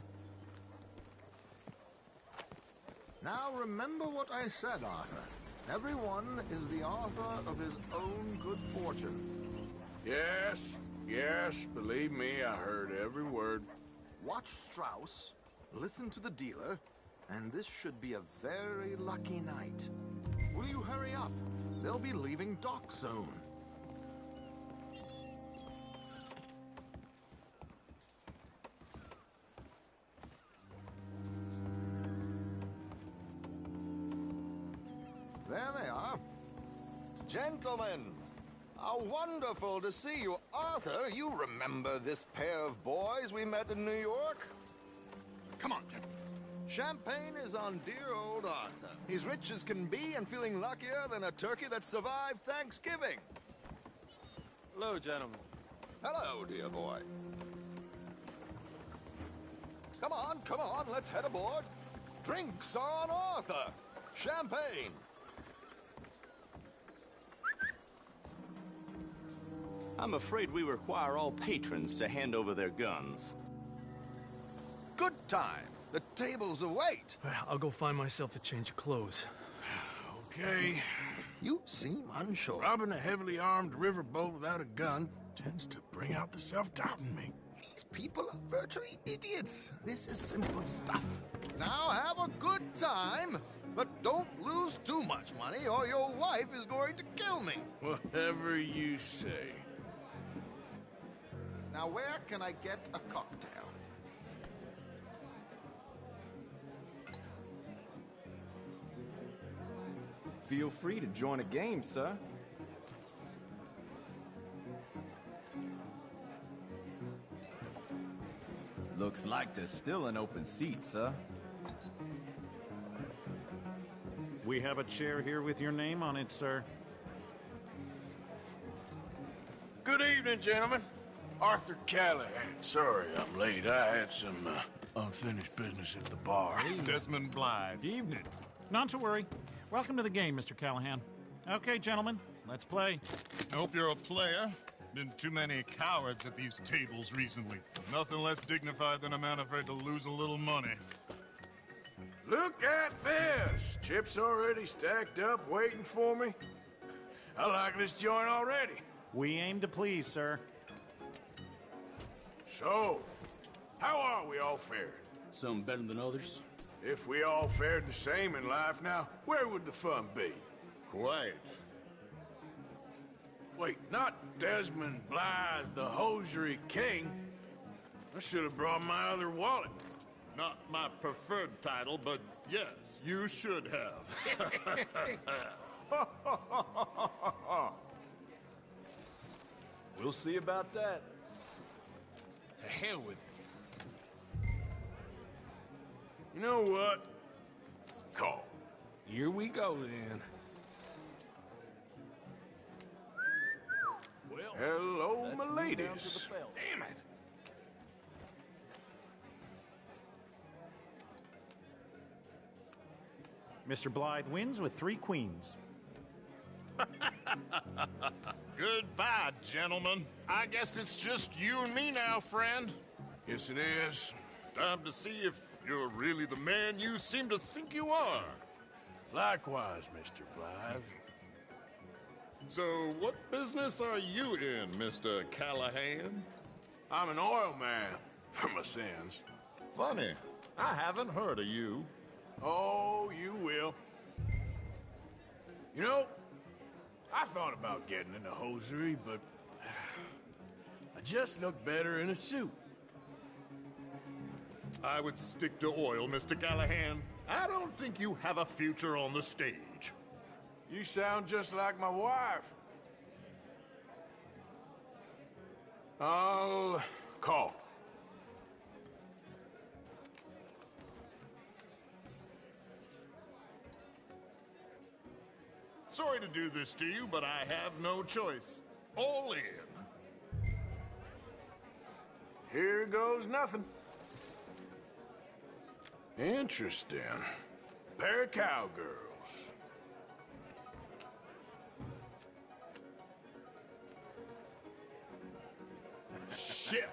Now remember what I said, Arthur. Everyone is the author of his own good fortune. Yes, Yes, believe me, I heard every word. Watch Strauss, listen to the dealer, and this should be a very lucky night. Will you hurry up? They'll be leaving dock soon. There they are. Gentlemen, how wonderful to see you. Arthur, you remember this pair of boys we met in New York? Come on, gentlemen. Champagne is on dear old Arthur. He's rich as can be and feeling luckier than a turkey that survived Thanksgiving. Hello, gentlemen. Hello, dear boy. Come on, let's head aboard. Drinks on Arthur. Champagne. I'm afraid we require all patrons to hand over their guns. Good time. The tables await. I'll go find myself a change of clothes. Okay. You seem unsure. Robbing a heavily armed riverboat without a gun tends to bring out the self-doubt in me. These people are virtually idiots. This is simple stuff. Now have a good time, but don't lose too much money or your wife is going to kill me. Whatever you say. Now where can I get a cocktail? Feel free to join a game, sir. Looks like there's still an open seat, sir. We have a chair here with your name on it, sir. Good evening, gentlemen. Arthur Callahan. Sorry I'm late. I had some unfinished business at the bar. Desmond Blythe. Evening. Not to worry. Welcome to the game, Mr. Callahan. Okay, gentlemen, let's play. I hope you're a player. Been too many cowards at these tables recently. Nothing less dignified than a man afraid to lose a little money. Look at this! Chips already stacked up, waiting for me. I like this joint already. We aim to please, sir. So, how are we all fared? Some better than others. If we all fared the same in life now, where would the fun be? Quite. Wait, not Desmond Blythe, the hosiery king. I should have brought my other wallet. Not my preferred title, but yes, you should have. We'll see about that. To hell with it. You know what? Call. Here we go, then. Well, hello, my ladies. Damn it. Mr. Blythe wins with 3 queens. Goodbye, gentlemen. I guess it's just you and me now, friend. Yes, it is. Time to see if you're really the man you seem to think you are. Likewise, Mr. Blythe. So, what business are you in, Mr. Callahan? I'm an oil man, for my sins. Funny. I haven't heard of you. Oh, you will. You know, I thought about getting into hosiery, but I just look better in a suit. I would stick to oil, Mr. Callahan. I don't think you have a future on the stage. You sound just like my wife. I'll call. Sorry to do this to you, but I have no choice. All in. Here goes nothing. Interesting. Pair of cowgirls. Ship.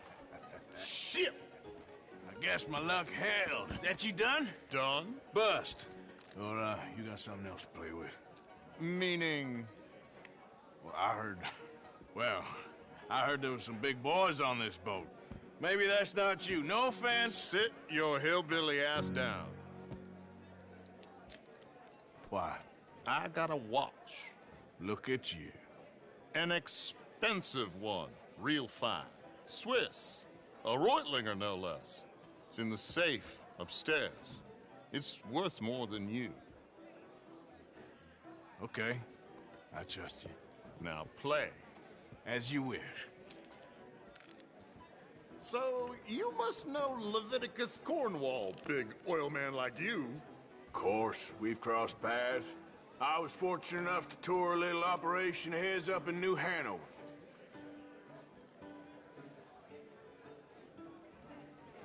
Ship. I guess my luck held. Is that you done? Done? Bust. Or, you got something else to play with? Meaning? Well, I heard... Well, I heard there was some big boys on this boat. Maybe that's not you. No offense. Sit your hillbilly ass down. Why? I got a watch. Look at you. An expensive one. Real fine. Swiss. A Reutlinger, no less. It's in the safe upstairs. It's worth more than you. Okay. I trust you. Now play. As you wish. So, you must know Leviticus Cornwall, big oil man like you. Of course, we've crossed paths. I was fortunate enough to tour a little operation of his up in New Hanover.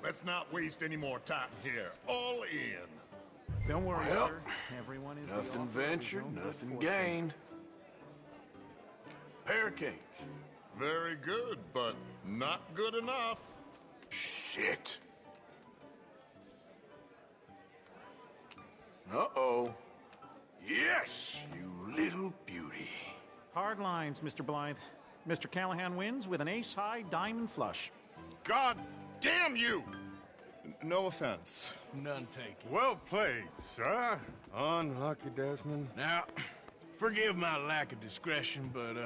Let's not waste any more time here. All in. Don't worry, Well, sir. Everyone is nothing ventured, nothing gained. Pair of kings. Very good, but not good enough. Shit. Uh-oh. Yes, you little beauty. Hard lines, Mr. Blythe. Mr. Callahan wins with an ace-high diamond flush. God damn you! No offense. None taken. Well played, sir. Unlucky, Desmond. Now, forgive my lack of discretion, but,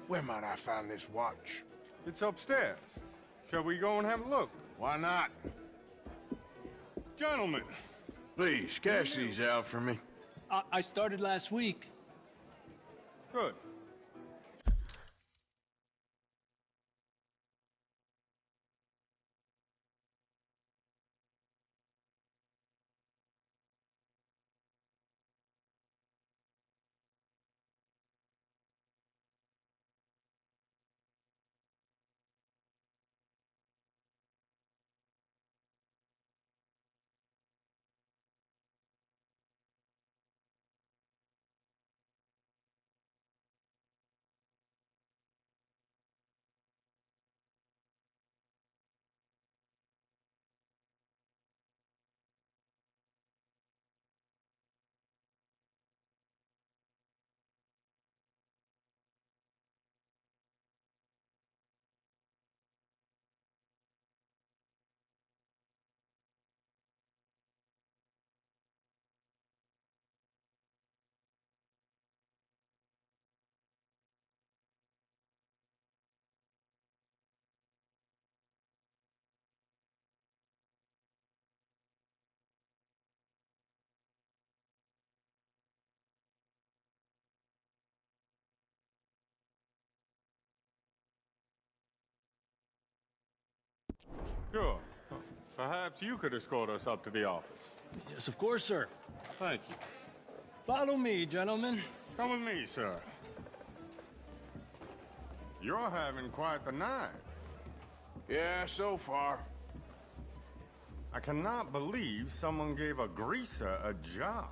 where might I find this watch? It's upstairs. Shall we go and have a look? Why not? Gentlemen. Please, cash these out for me. I started last week. Good. Sure. Perhaps you could escort us up to the office. Yes, of course, sir. Thank you. Follow me, gentlemen. Come with me, sir. You're having quite the night. Yeah, so far. I cannot believe someone gave a greaser a job.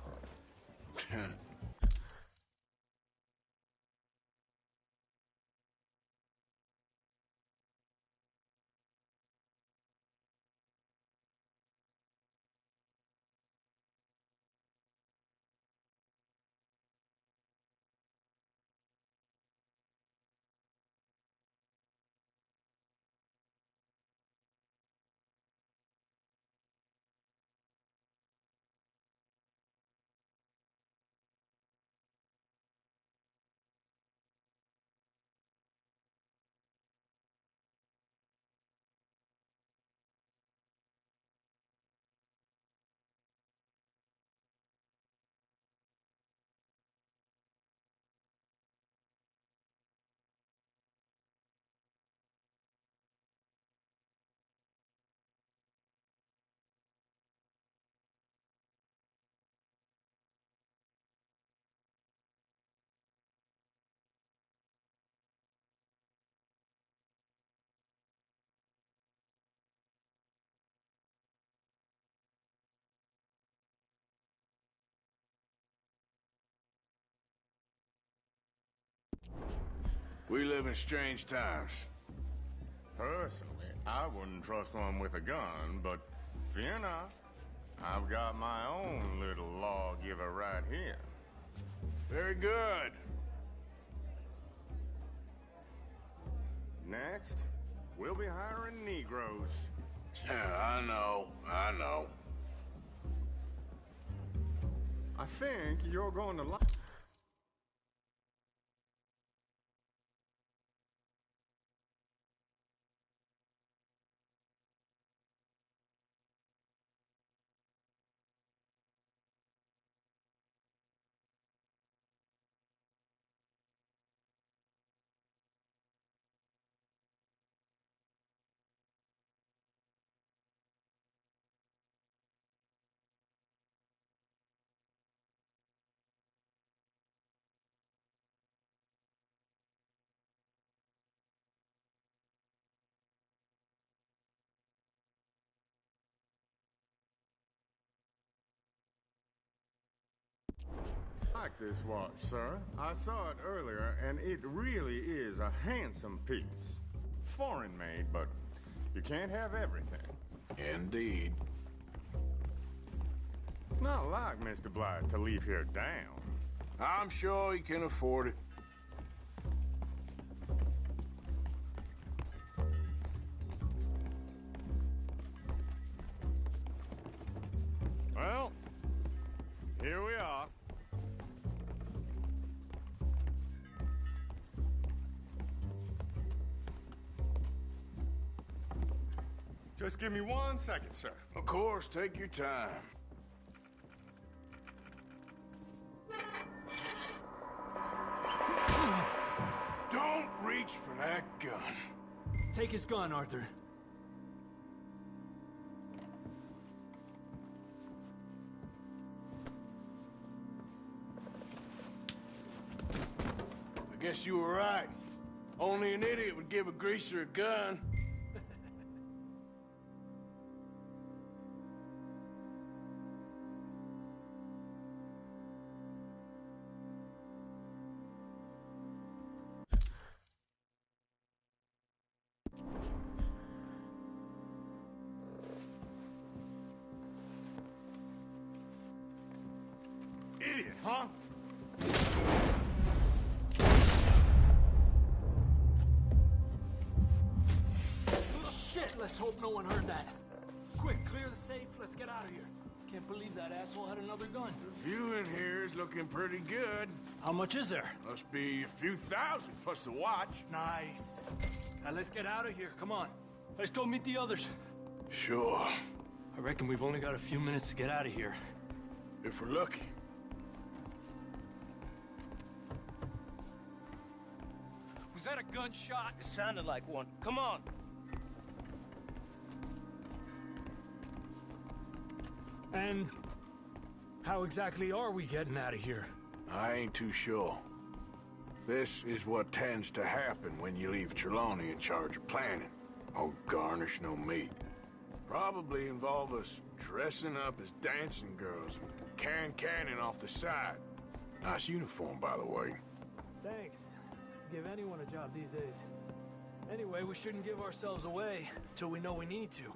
We live in strange times. Personally, I wouldn't trust one with a gun, but fear not. I've got my own little lawgiver right here. Very good. Next, we'll be hiring Negroes. Yeah, I know. I think you're going to like... like this watch, sir. I saw it earlier, and it really is a handsome piece. Foreign made, but you can't have everything. Indeed. It's not like Mr. Blythe to leave here down. I'm sure he can afford it. Well, here we are. Just give me 1 second, sir. Of course, take your time. Don't reach for that gun. Take his gun, Arthur. I guess you were right. Only an idiot would give a greaser a gun. Idiot, huh? Shit, let's hope no one heard that. Quick, clear the safe, let's get out of here. Can't believe that asshole had another gun. The view in here is looking pretty good. How much is there? Must be a few thousand plus the watch. Nice. Now let's get out of here, come on. Let's go meet the others. Sure. I reckon we've only got a few minutes to get out of here. If we're lucky. Was that a gunshot? It sounded like one. Come on. And how exactly are we getting out of here? I ain't too sure. This is what tends to happen when you leave Trelawney in charge of planning. Oh, garnish no meat. Probably involve us dressing up as dancing girls and cannon off the side. Nice uniform, by the way. Thanks. Give anyone a job these days. Anyway, we shouldn't give ourselves away till we know we need to.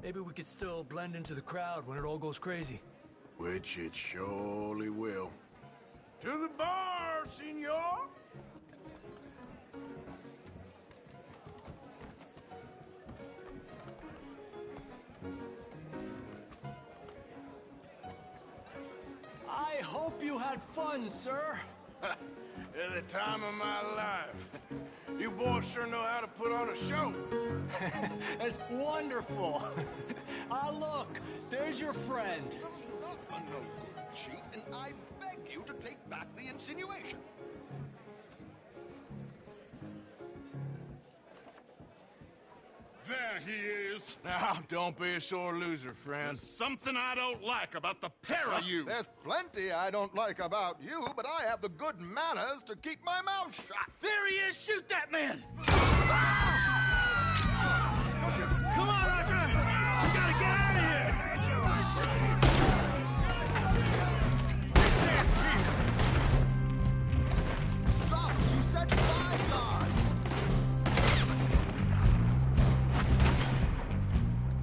Maybe we could still blend into the crowd when it all goes crazy. Which it surely will. To the bar, senor! I hope you had fun, sir. At the time of my life. You boys sure know how to put on a show. That's wonderful. Ah, look, there's your friend. That's a no good cheat, and I beg you to take back the insinuation. There he is. Now, don't be a sore loser, friend. There's something I don't like about the pair of you. There's plenty I don't like about you, but I have the good manners to keep my mouth shut. There he is! Shoot that man! Come on, Arthur! We gotta get out of here! Stop! You said 5 guards!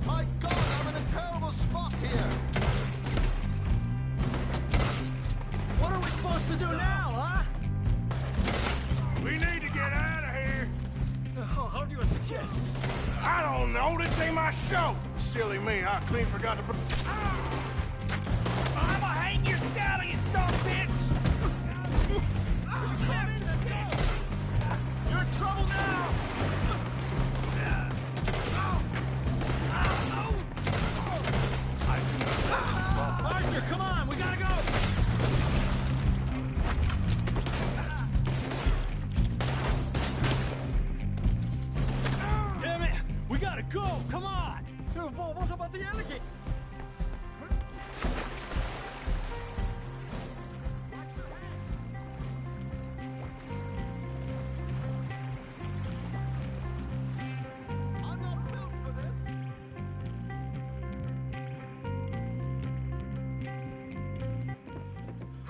My God, I'm in a terrible spot here! What are we supposed to do now, huh? We need to get out of here. Oh, chest? I don't know. This ain't my show. Silly me. I clean forgot to... I'ma hang your saddle, you son of a bitch! You're in trouble now! Arthur, come on! We gotta go! Damn it! We gotta go! Come on! What about the alligator?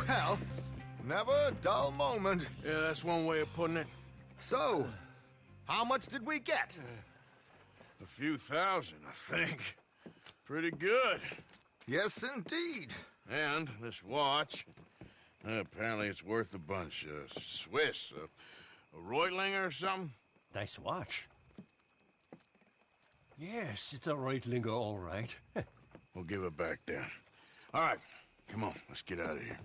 Well, never a dull moment. Yeah, that's one way of putting it. So, how much did we get? A few thousand, I think. Pretty good. Yes, indeed. And this watch, apparently it's worth a bunch. Swiss, a Reutlinger or something? Nice watch. Yes, it's a Reutlinger, all right. We'll give it back then. All right, come on, let's get out of here.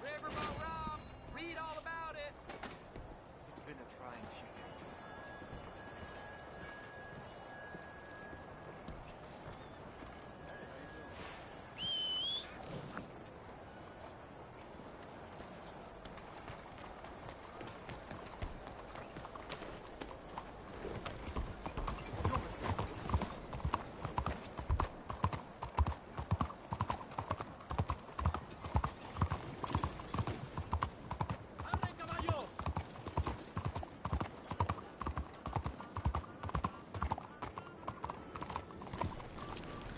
Riverboat robbed! Read all about it! It's been a trying few days.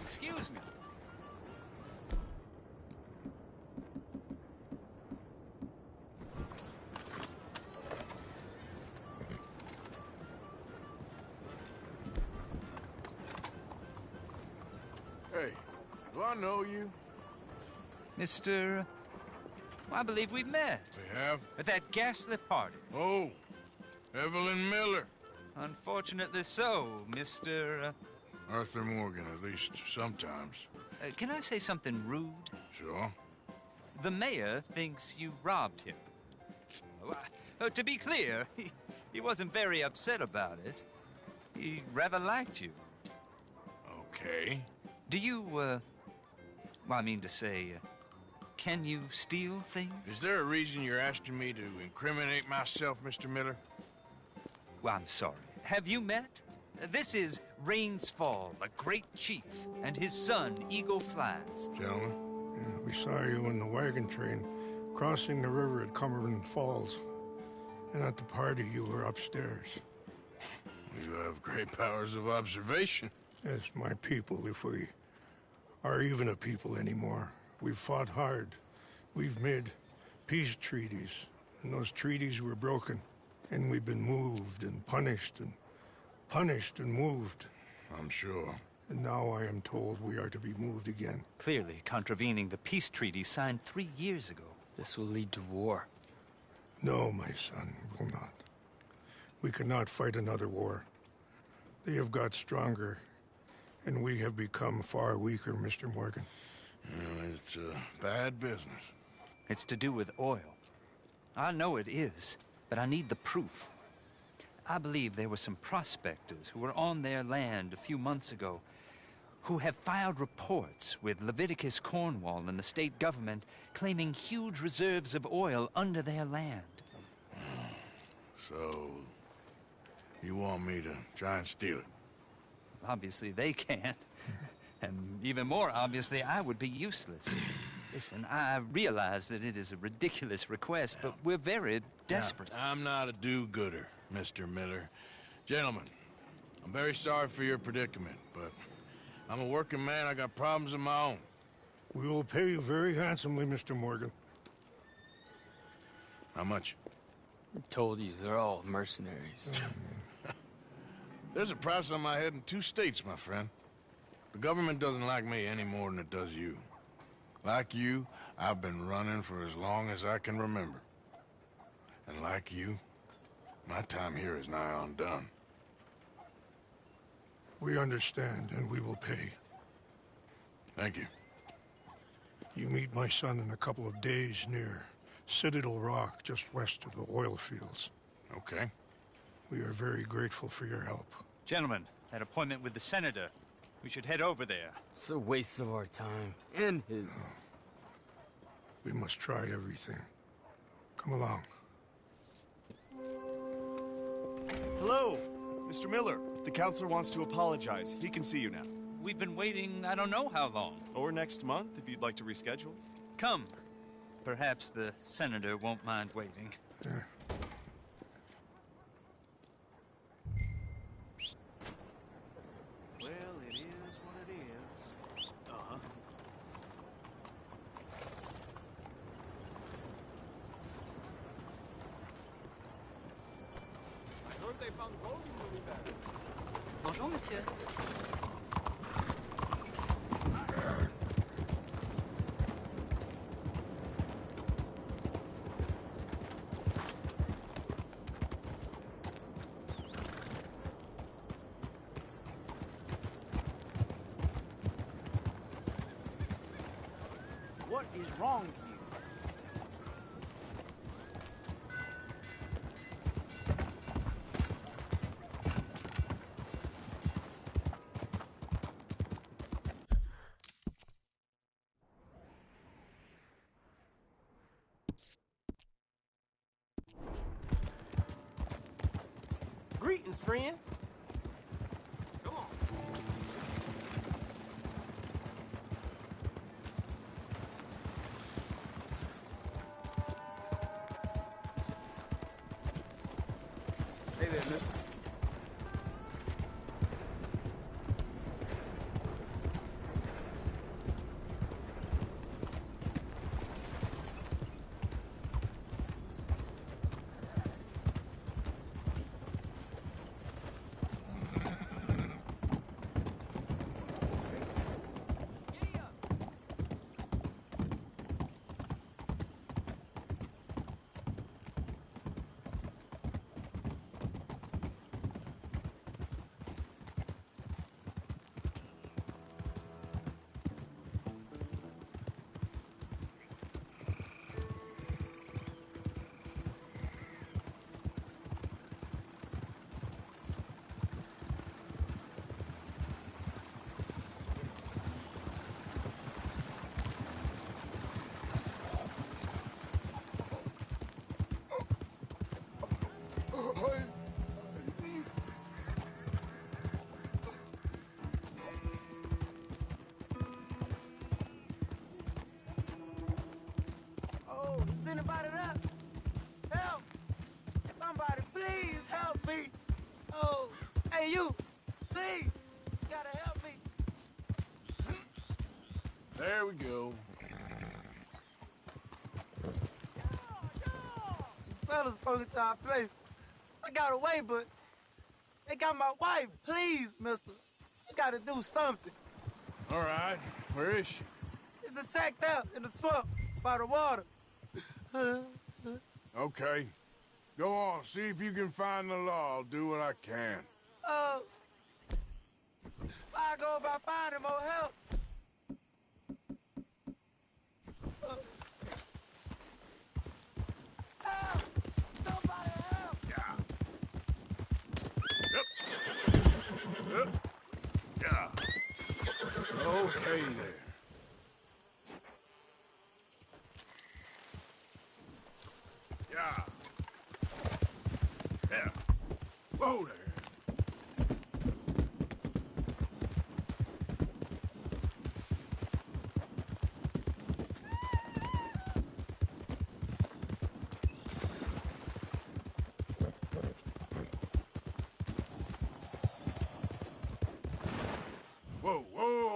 Excuse me. Hey, do I know you? Mr. I believe we've met. We have? At that ghastly party. Oh, Evelyn Miller. Unfortunately so, Mr. Arthur Morgan, at least sometimes. Can I say something rude? Sure. The mayor thinks you robbed him. To be clear, he wasn't very upset about it. He rather liked you. Okay. Do you, well, I mean to say, can you steal things? Is there a reason you're asking me to incriminate myself, Mr. Miller? Well, I'm sorry. Have you met? This is Rains Fall, a great chief, and his son, Eagle Flies. Gentlemen, we saw you in the wagon train crossing the river at Cumberland Falls. And at the party, you were upstairs. You have great powers of observation. Yes, my people, if we are even a people anymore. We've fought hard. We've made peace treaties, and those treaties were broken. And we've been moved and punished and moved. I'm sure. And now I am told we are to be moved again. Clearly contravening the peace treaty signed 3 years ago. This will lead to war. No, my son, will not. We cannot fight another war. They have got stronger, and we have become far weaker, Mr. Morgan. It's bad business. It's to do with oil. I know it is, but I need the proof. I believe there were some prospectors who were on their land a few months ago who have filed reports with Leviticus Cornwall and the state government claiming huge reserves of oil under their land. So, you want me to try and steal it? Obviously they can't. And even more obviously, I would be useless. Listen, I realize that it is a ridiculous request, but we're very desperate. Now, I'm not a do-gooder, Mr. Miller. Gentlemen, I'm very sorry for your predicament, but I'm a working man. I got problems of my own. We will pay you very handsomely, Mr. Morgan. How much? I told you, they're all mercenaries. There's a price on my head in 2 states, my friend. The government doesn't like me any more than it does you. Like you, I've been running for as long as I can remember. And like you, my time here is nigh on done. We understand, and we will pay. Thank you. You meet my son in a couple of days near Citadel Rock, just west of the oil fields. Okay. We are very grateful for your help. Gentlemen, that appointment with the senator. We should head over there. It's a waste of our time. And his. We must try everything. Come along. Hello, Mr. Miller. The counselor wants to apologize. He can see you now. We've been waiting I don't know how long. Or next month, if you'd like to reschedule. Come. Perhaps the senator won't mind waiting. Yeah. Well, it is what it is. Uh-huh. I heard they found gold in the river. Bonjour, monsieur. What is wrong with you? Greetings, friend. Come on. Hey there, mister. Oh, is anybody there? Help! Somebody, please help me! Oh, hey, you! Please! You gotta help me! There we go. Some fellas broke into our place. I got away, but they got my wife. Please, mister. You gotta do something. All right. Where is she? It's a sack there in the swamp by the water. Okay. Go on. See if you can find the law. I'll do what I can. I go about finding more help. Help! Somebody help! Yep. Yeah. Okay there. Yeah. Yeah. Whoa there. Whoa, whoa,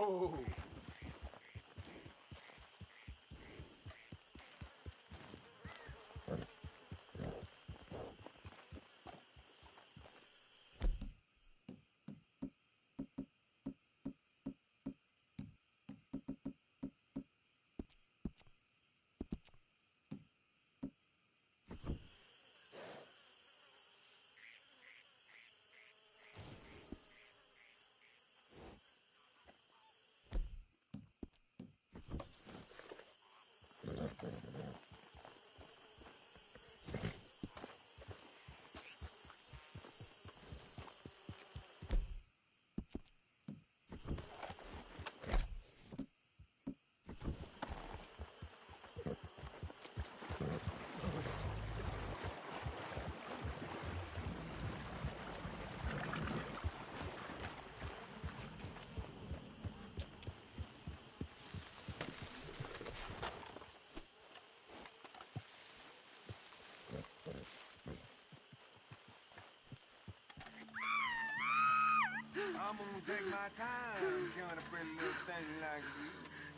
I'm gonna take my time killing a pretty little thing like you.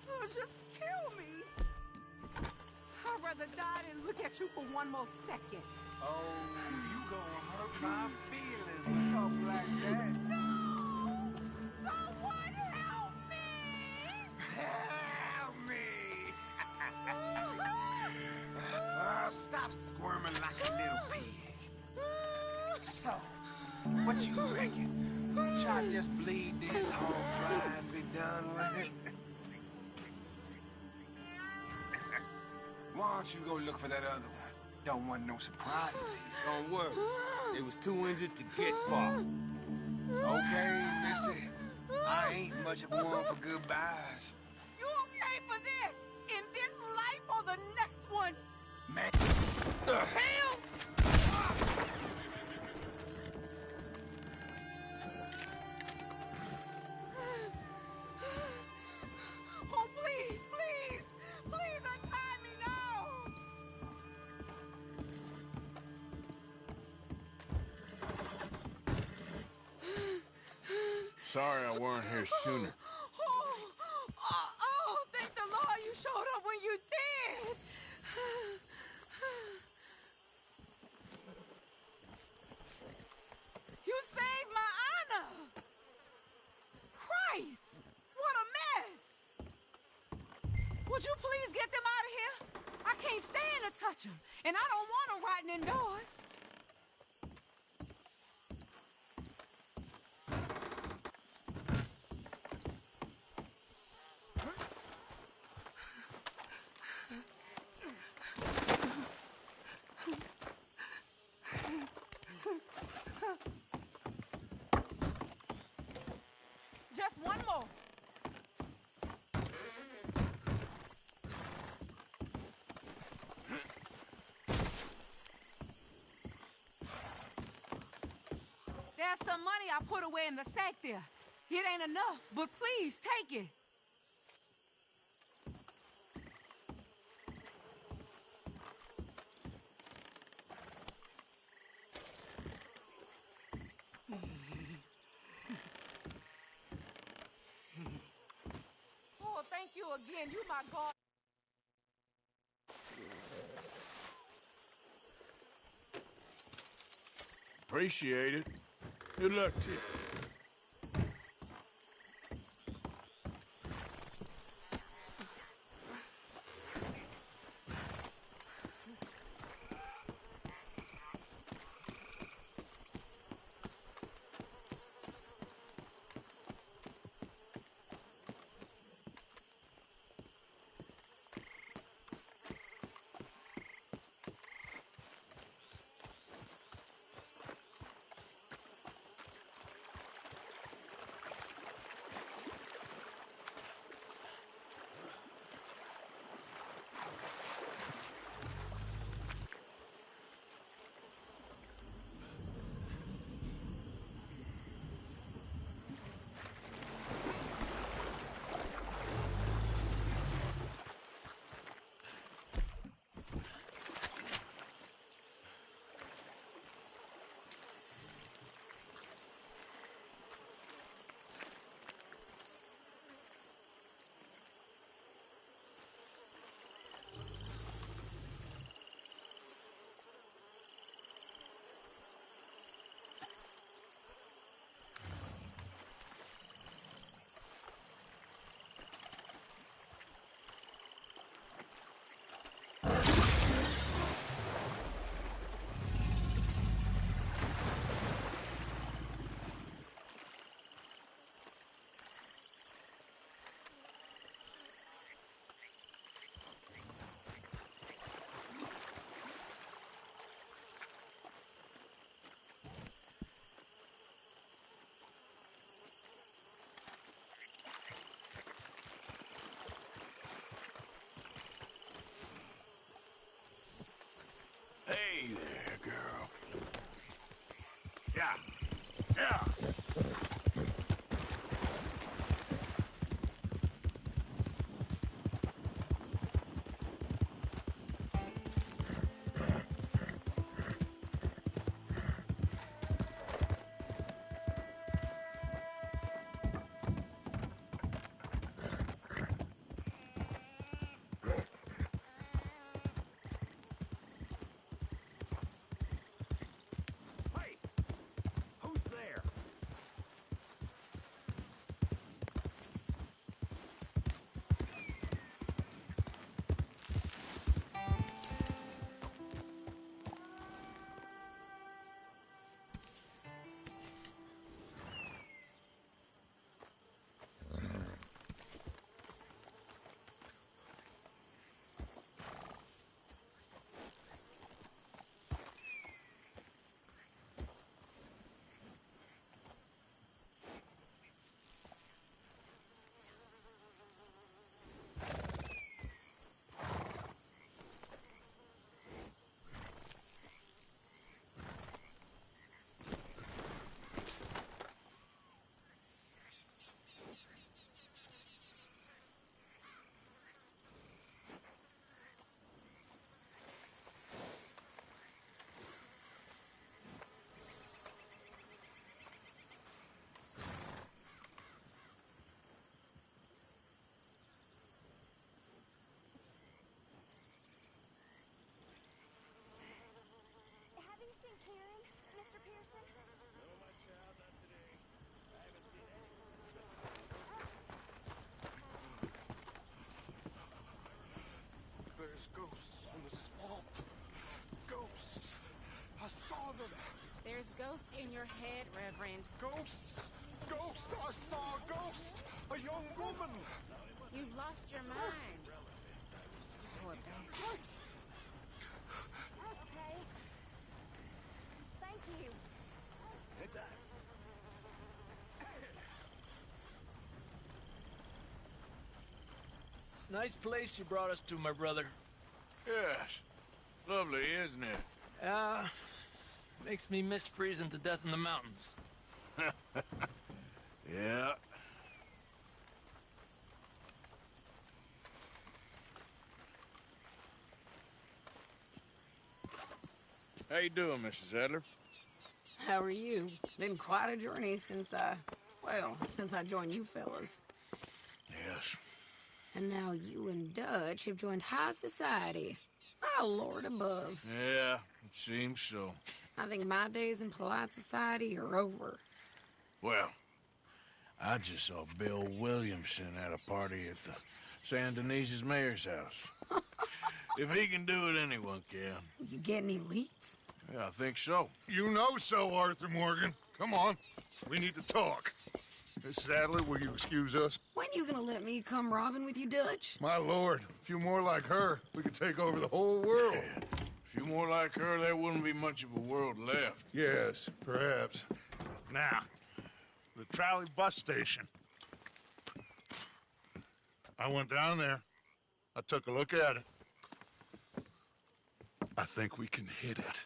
Oh, just kill me. I'd rather die than look at you for one more second. Oh, you gonna hurt my feelings with talk like that. No! Someone help me! Help me! Stop squirming like a little pig. So, what you reckon? Should I just bleed this hog dry and be done with it? Why don't you go look for that other one? Don't want no surprises here. Don't worry. It was too injured to get far. Okay, Missy. I ain't much of one for goodbyes. You okay for this? In this life or the next one? Man. Hell! Oh, please, please! Please untie me now! Sorry I weren't here sooner. Oh, thank the Lord you showed up when you did! You saved my honor! Christ! What a mess! Would you please get them out of here? I can't stand to touch them, and I don't want them rotting indoors. Just one more. There's some money I put away in the sack there. It ain't enough, but please take it. Oh, thank you again. You my God. Appreciate it. Good luck to you. Ghost! I saw a ghost! A young woman! You've lost your mind. Poor bastard. Okay. Thank you. It's a nice place you brought us to, my brother. Yes. Lovely, isn't it? Makes me miss freezing to death in the mountains. Yeah. How you doing, Mrs. Adler? How are you? Been quite a journey since I joined you fellas. Yes. And now you and Dutch have joined high society. Oh, Lord above. Yeah, it seems so. I think my days in polite society are over. Well, I just saw Bill Williamson at a party at the San Denise's mayor's house. If he can do it, anyone can. Will you get any leads? Yeah, I think so. You know so, Arthur Morgan. Come on. We need to talk. Miss Sadler, will you excuse us? When you gonna let me come robbing with you, Dutch? My lord, a few more like her, we could take over the whole world. Yeah. A few more like her, there wouldn't be much of a world left. Yes, perhaps. Now, the trolley bus station. I went down there. I took a look at it. I think we can hit it.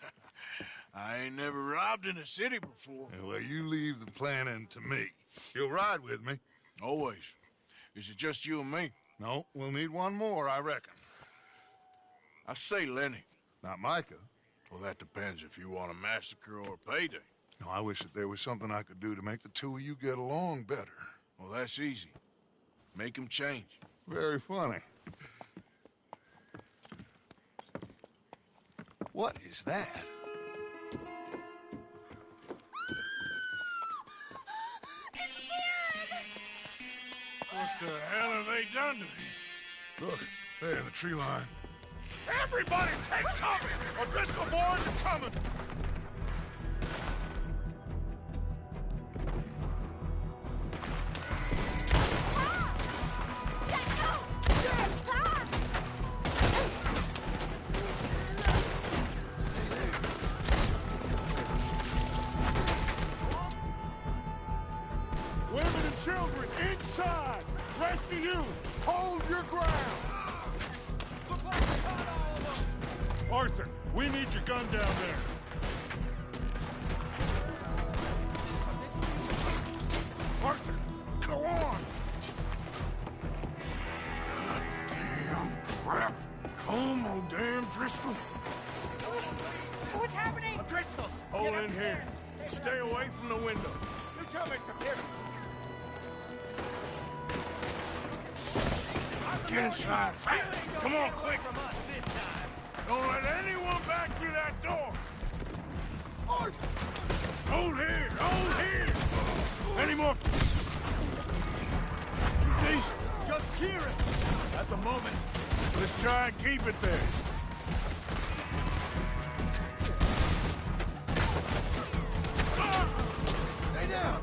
I ain't never robbed in a city before. Well, you leave the planning to me. You'll ride with me? Always. Is it just you and me? No, we'll need one more, I reckon. I say Lenny. Not Micah. Well, that depends if you want a massacre or a payday. No, I wish that there was something I could do to make the two of you get along better. Well, that's easy. Make them change. Very funny. What is that? What the hell have they done to me? Look, there in the tree line. Everybody take cover! O'Driscoll boys are coming! Women and children, inside! Rest of you, hold your ground! Arthur, we need your gun down there. Arthur, go on! Damn crap! Come on, damn Driscoll! What's happening? Driscoll's! Hold in here. Stay away from the window. You tell Mr. Pearson. Get inside, fast! Come on, quick! Don't let anyone back through that door! Arthur! Hold here! Hold here! Any more? Too decent. Just hear it! At the moment. Let's try and keep it there. Stay down!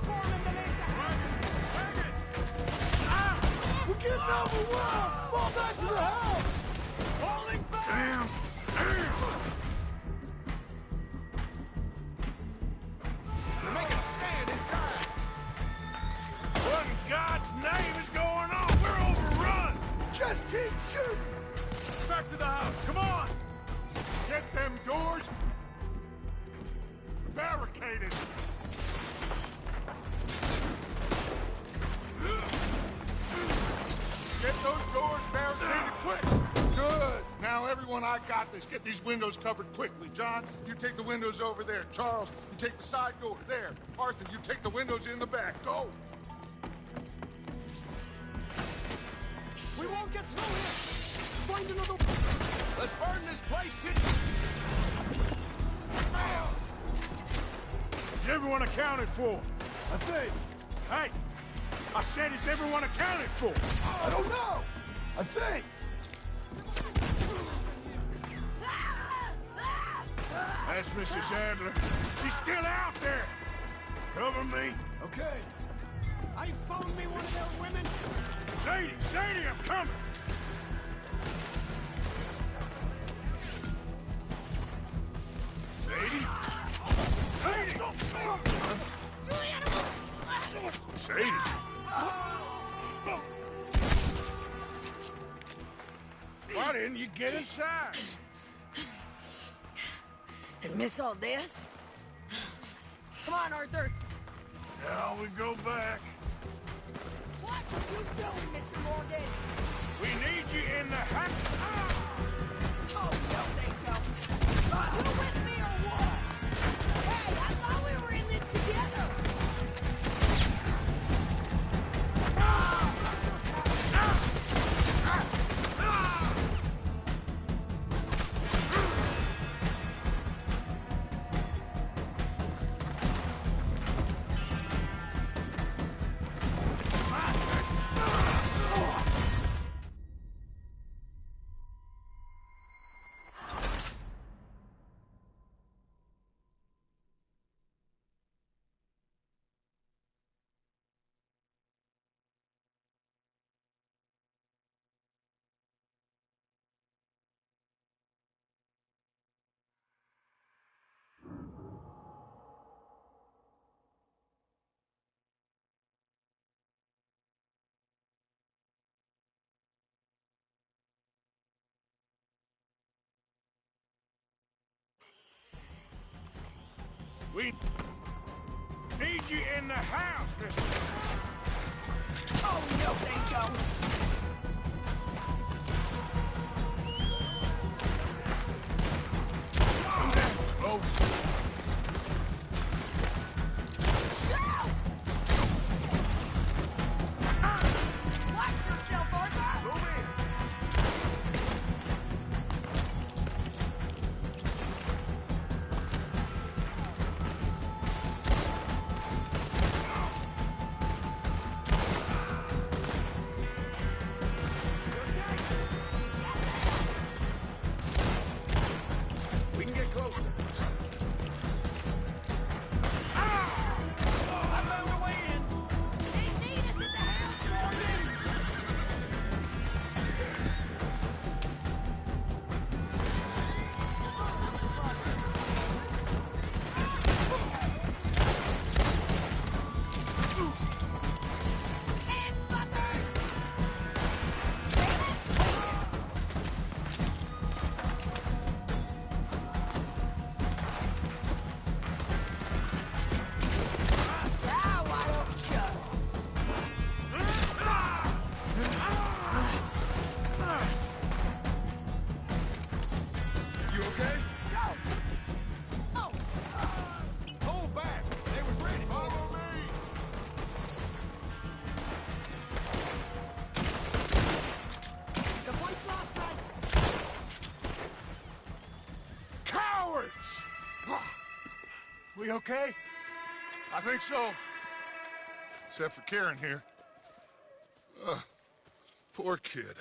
We're getting overwhelmed! Fall back to the house! Falling back! Damn! You're making a stand inside! What in God's name is going on? We're overrun! Just keep shooting! Back to the house, come on! Get them doors barricaded! Get those doors barricaded quick! Good! Now, everyone, I got this. Get these windows covered quickly. John, you take the windows over there. Charles, you take the side door there. Arthur, you take the windows in the back. Go! We won't get through here! Find another... Let's burn this place to... Is everyone accounted for? I think. Hey! I said, is everyone accounted for? I don't know! I think. That's Mrs. Adler. She's still out there! Cover me. Okay. I found me one of their women. Sadie! Sadie, I'm coming! Sadie? Sadie! Sadie! Why didn't you get inside? And miss all this? Come on, Arthur. Now we go back. What are you doing, Mr. Morgan? We need you in the house. Oh, no, they don't. You with me or what? Hey, I thought we were in this together. We need you in the house, Mr. Oh, no, they don't. Come down, folks. Shoot! Watch yourself, Arthur! Move in. We can get closer. I found a way in. They need us at the house, Morgan! Now why don't you? You okay? Oh, Hold back. They was ready. Follow me. The points last night. Cowards! We okay? I think so. Except for Karen here. Poor kid.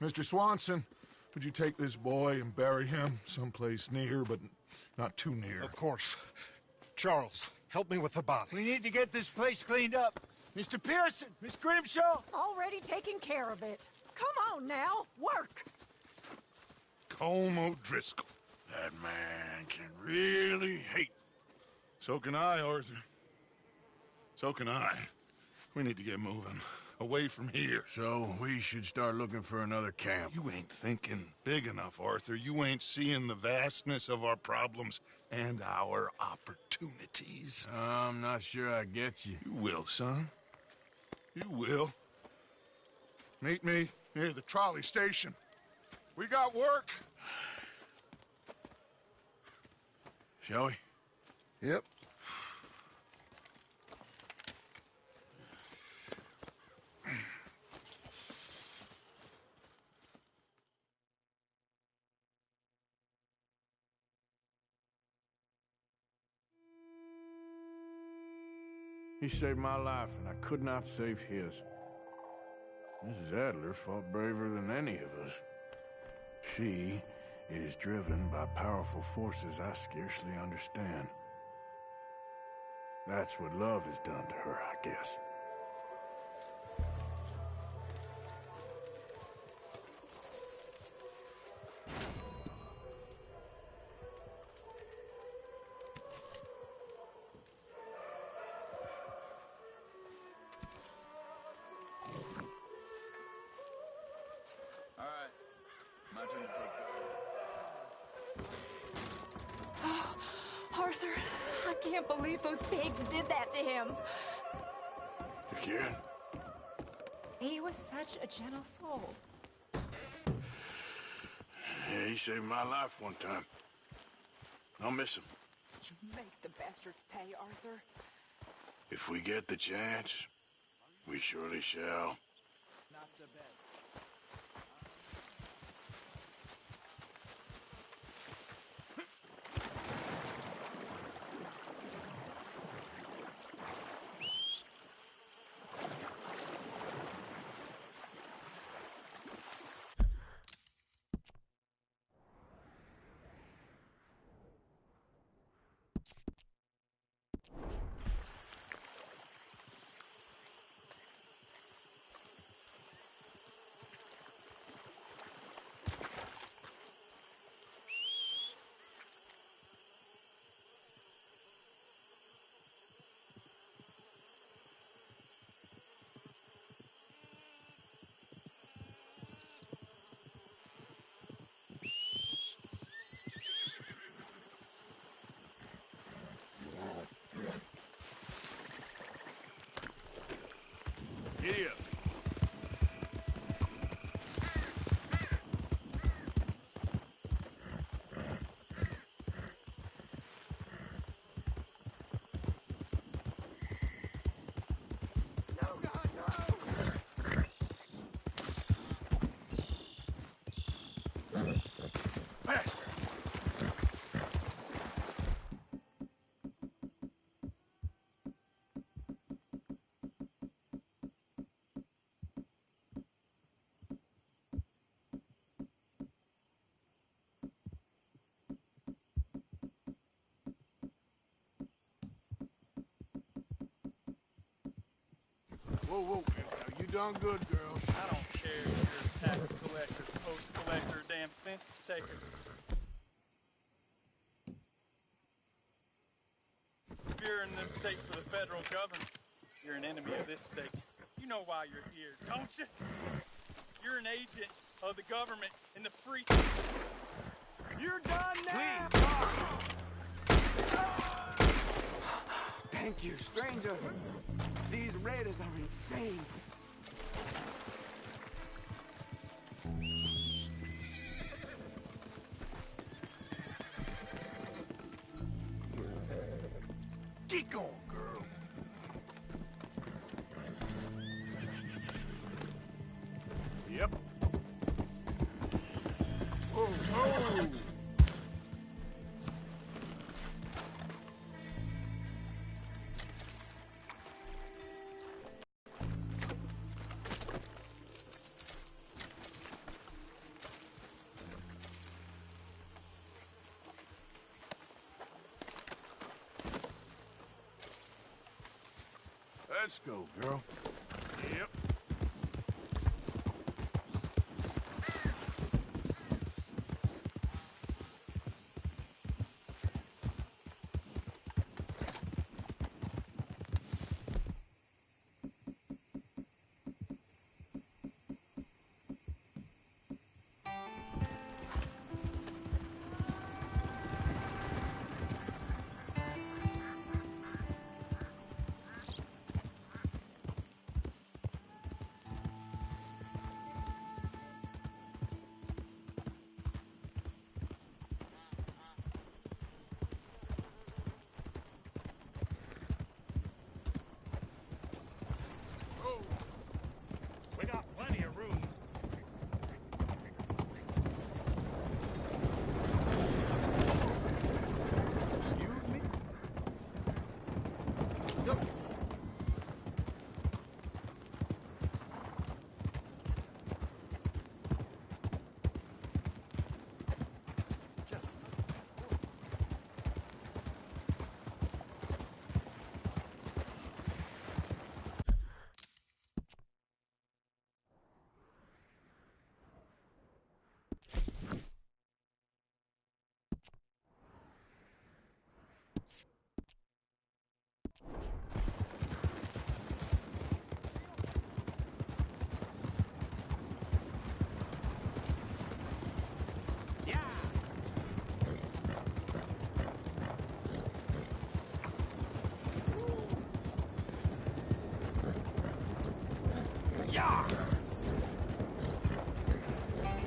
Mr. Swanson, would you take this boy and bury him someplace near, but not too near? Of course. Charles, help me with the body. We need to get this place cleaned up. Mr. Pearson, Miss Grimshaw. already taking care of it. Come on now, work. Colm O'Driscoll. That man can really hate. So can I, Arthur. So can I. We need to get moving. Away from here. So we should start looking for another camp. You ain't thinking big enough, Arthur. You ain't seeing the vastness of our problems and our opportunities. I'm not sure I get you. You will, son. You will. Meet me near the trolley station. We got work. Shall we? Yep. He saved my life, and I could not save his. Mrs. Adler fought braver than any of us. She is driven by powerful forces I scarcely understand. That's what love has done to her, I guess. All right. My turn to take Oh, Arthur, I can't believe those pigs did that to him. Again? He was such a gentle soul. Yeah, he saved my life one time. I'll miss him. You make the bastards pay, Arthur. If we get the chance, we surely shall. Not the bed. Giddy up. Whoa, whoa, now you done good, girl. I don't care if you're a tax collector, post collector, damn census taker. If you're in this state for the federal government, you're an enemy of this state. You know why you're here, don't you? You're an agent of the government in the free... You're done now! Thank you, stranger. These raiders are insane. Get going, girl. Yep. Oh, oh. Let's go, girl. Yep.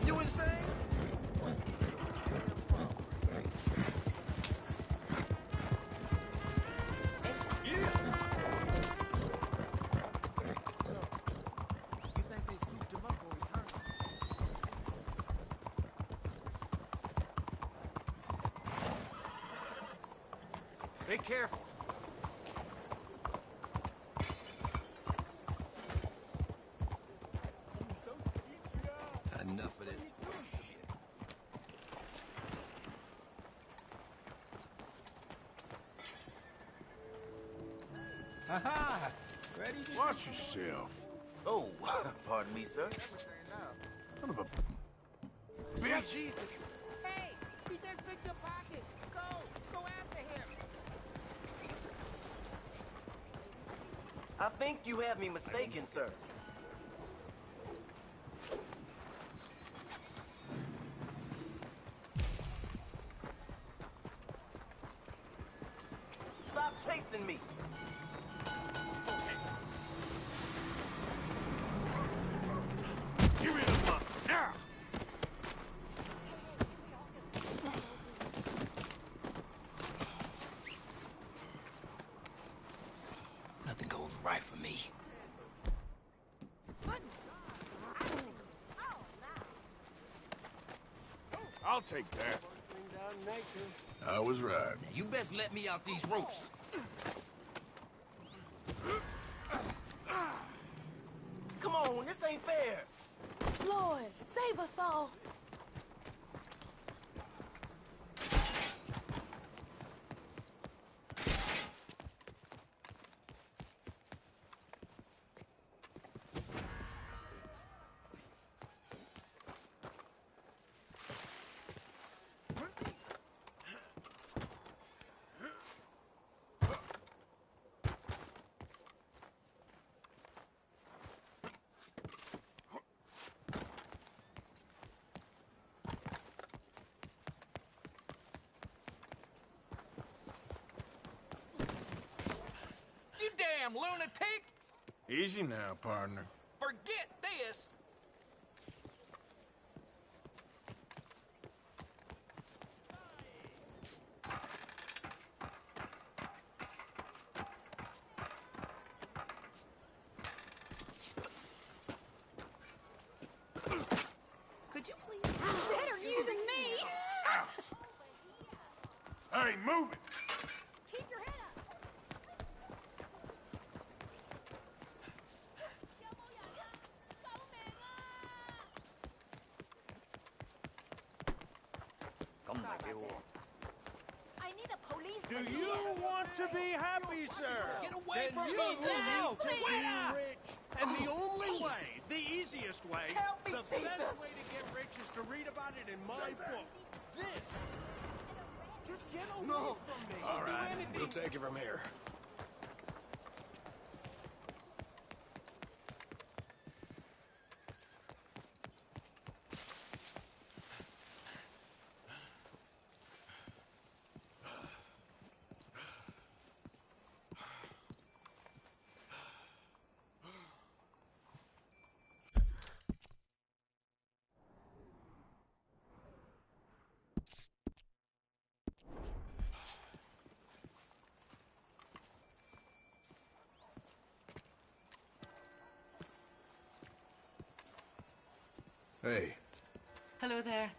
You insane? Be careful. Enough of this shit. Aha! Ready? Watch yourself. Oh, pardon me, sir. Son of a bitch. Jesus. Hey, he just picked your pocket. Go after him. I think you have me mistaken, sir. Stop chasing me. Give me the money. Now. Nothing goes right for me. I'll take that. I was right. You best let me out these ropes. Come on, this ain't fair. Lord, save us all. You damn lunatic! Easy now, partner. Forget this! Could you please? Better you than me. Hey, move it. Keep your head up. I need a police. Do you want to be happy, sir? Get away Then from you me now! need to be rich. And the only way, the easiest way, Help me, the best Jesus. way to get rich is to read about it in my book. This. Just get away from me. All right, Do anything. we'll take it from here. Hey. Hello there.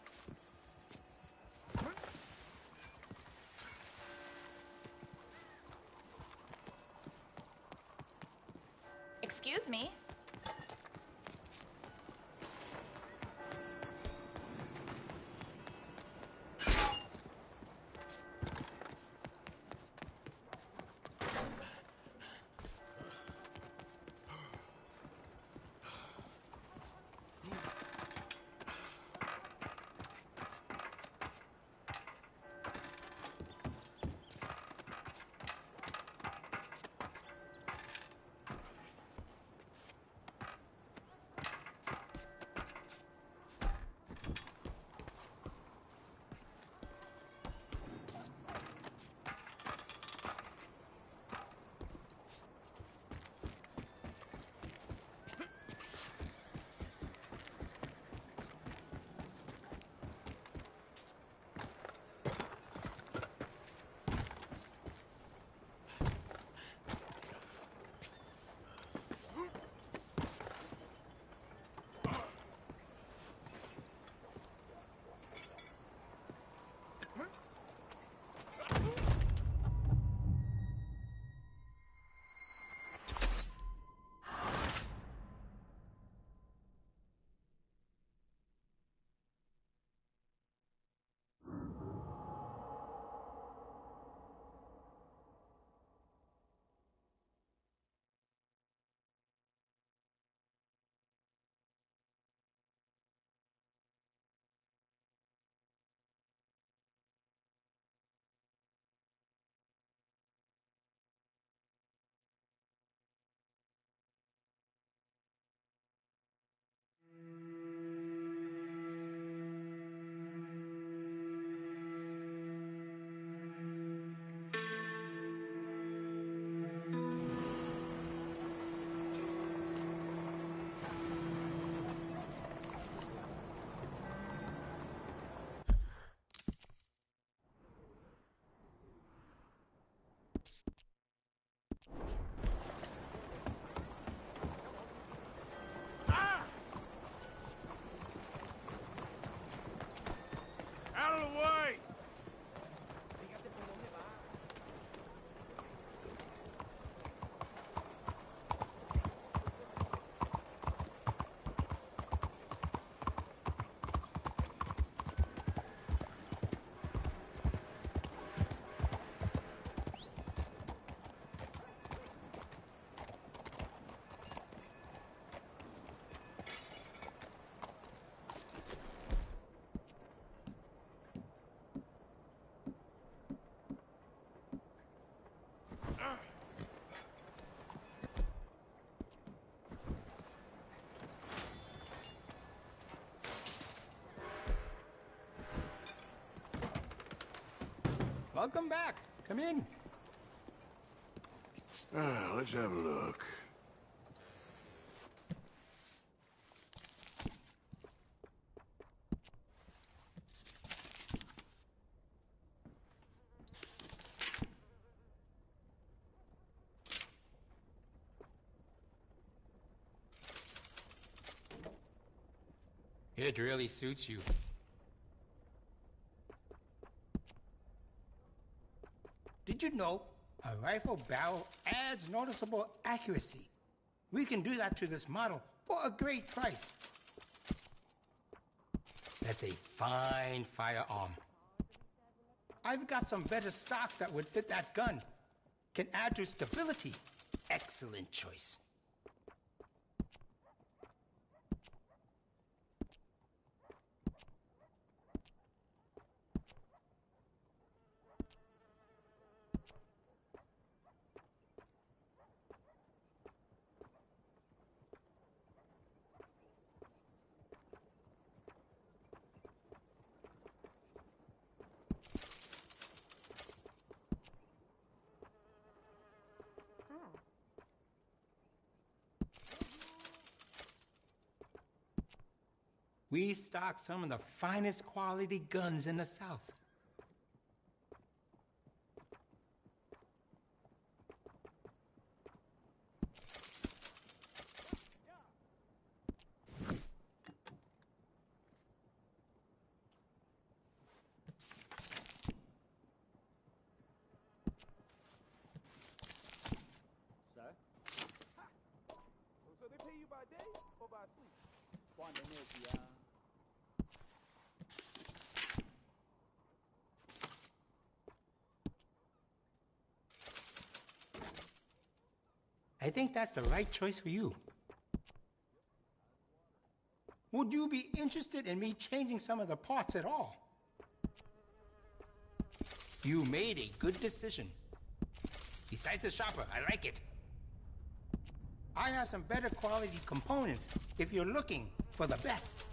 Excuse me. Welcome back. Come in. Let's have a look. It really suits you. Did you know a rifle barrel adds noticeable accuracy? We can do that to this model for a great price. That's a fine firearm. I've got some better stocks that would fit that gun. Can add to stability. Excellent choice. We stock some of the finest quality guns in the South. Sir? So they pay you by day or by sleep? 關你咩事啊？ I think that's the right choice for you. Would you be interested in me changing some of the parts at all? You made a good decision. Decisive shopper, I like it. I have some better quality components if you're looking for the best.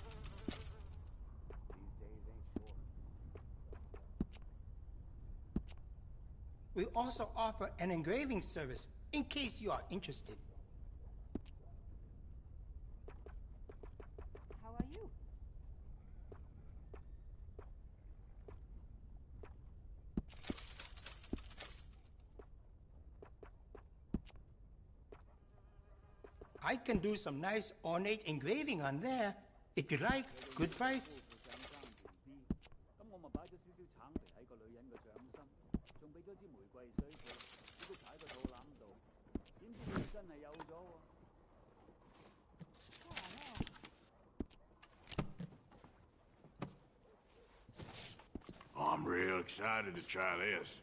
We also offer an engraving service in case you are interested. How are you? I can do some nice ornate engraving on there. If you like, good price. 咁我咪擺咗少少橙皮喺個女人嘅掌心，仲俾咗支玫瑰水佢，俾佢踩個肚腩度，點知佢真係有咗喎。 I'm real excited to try this.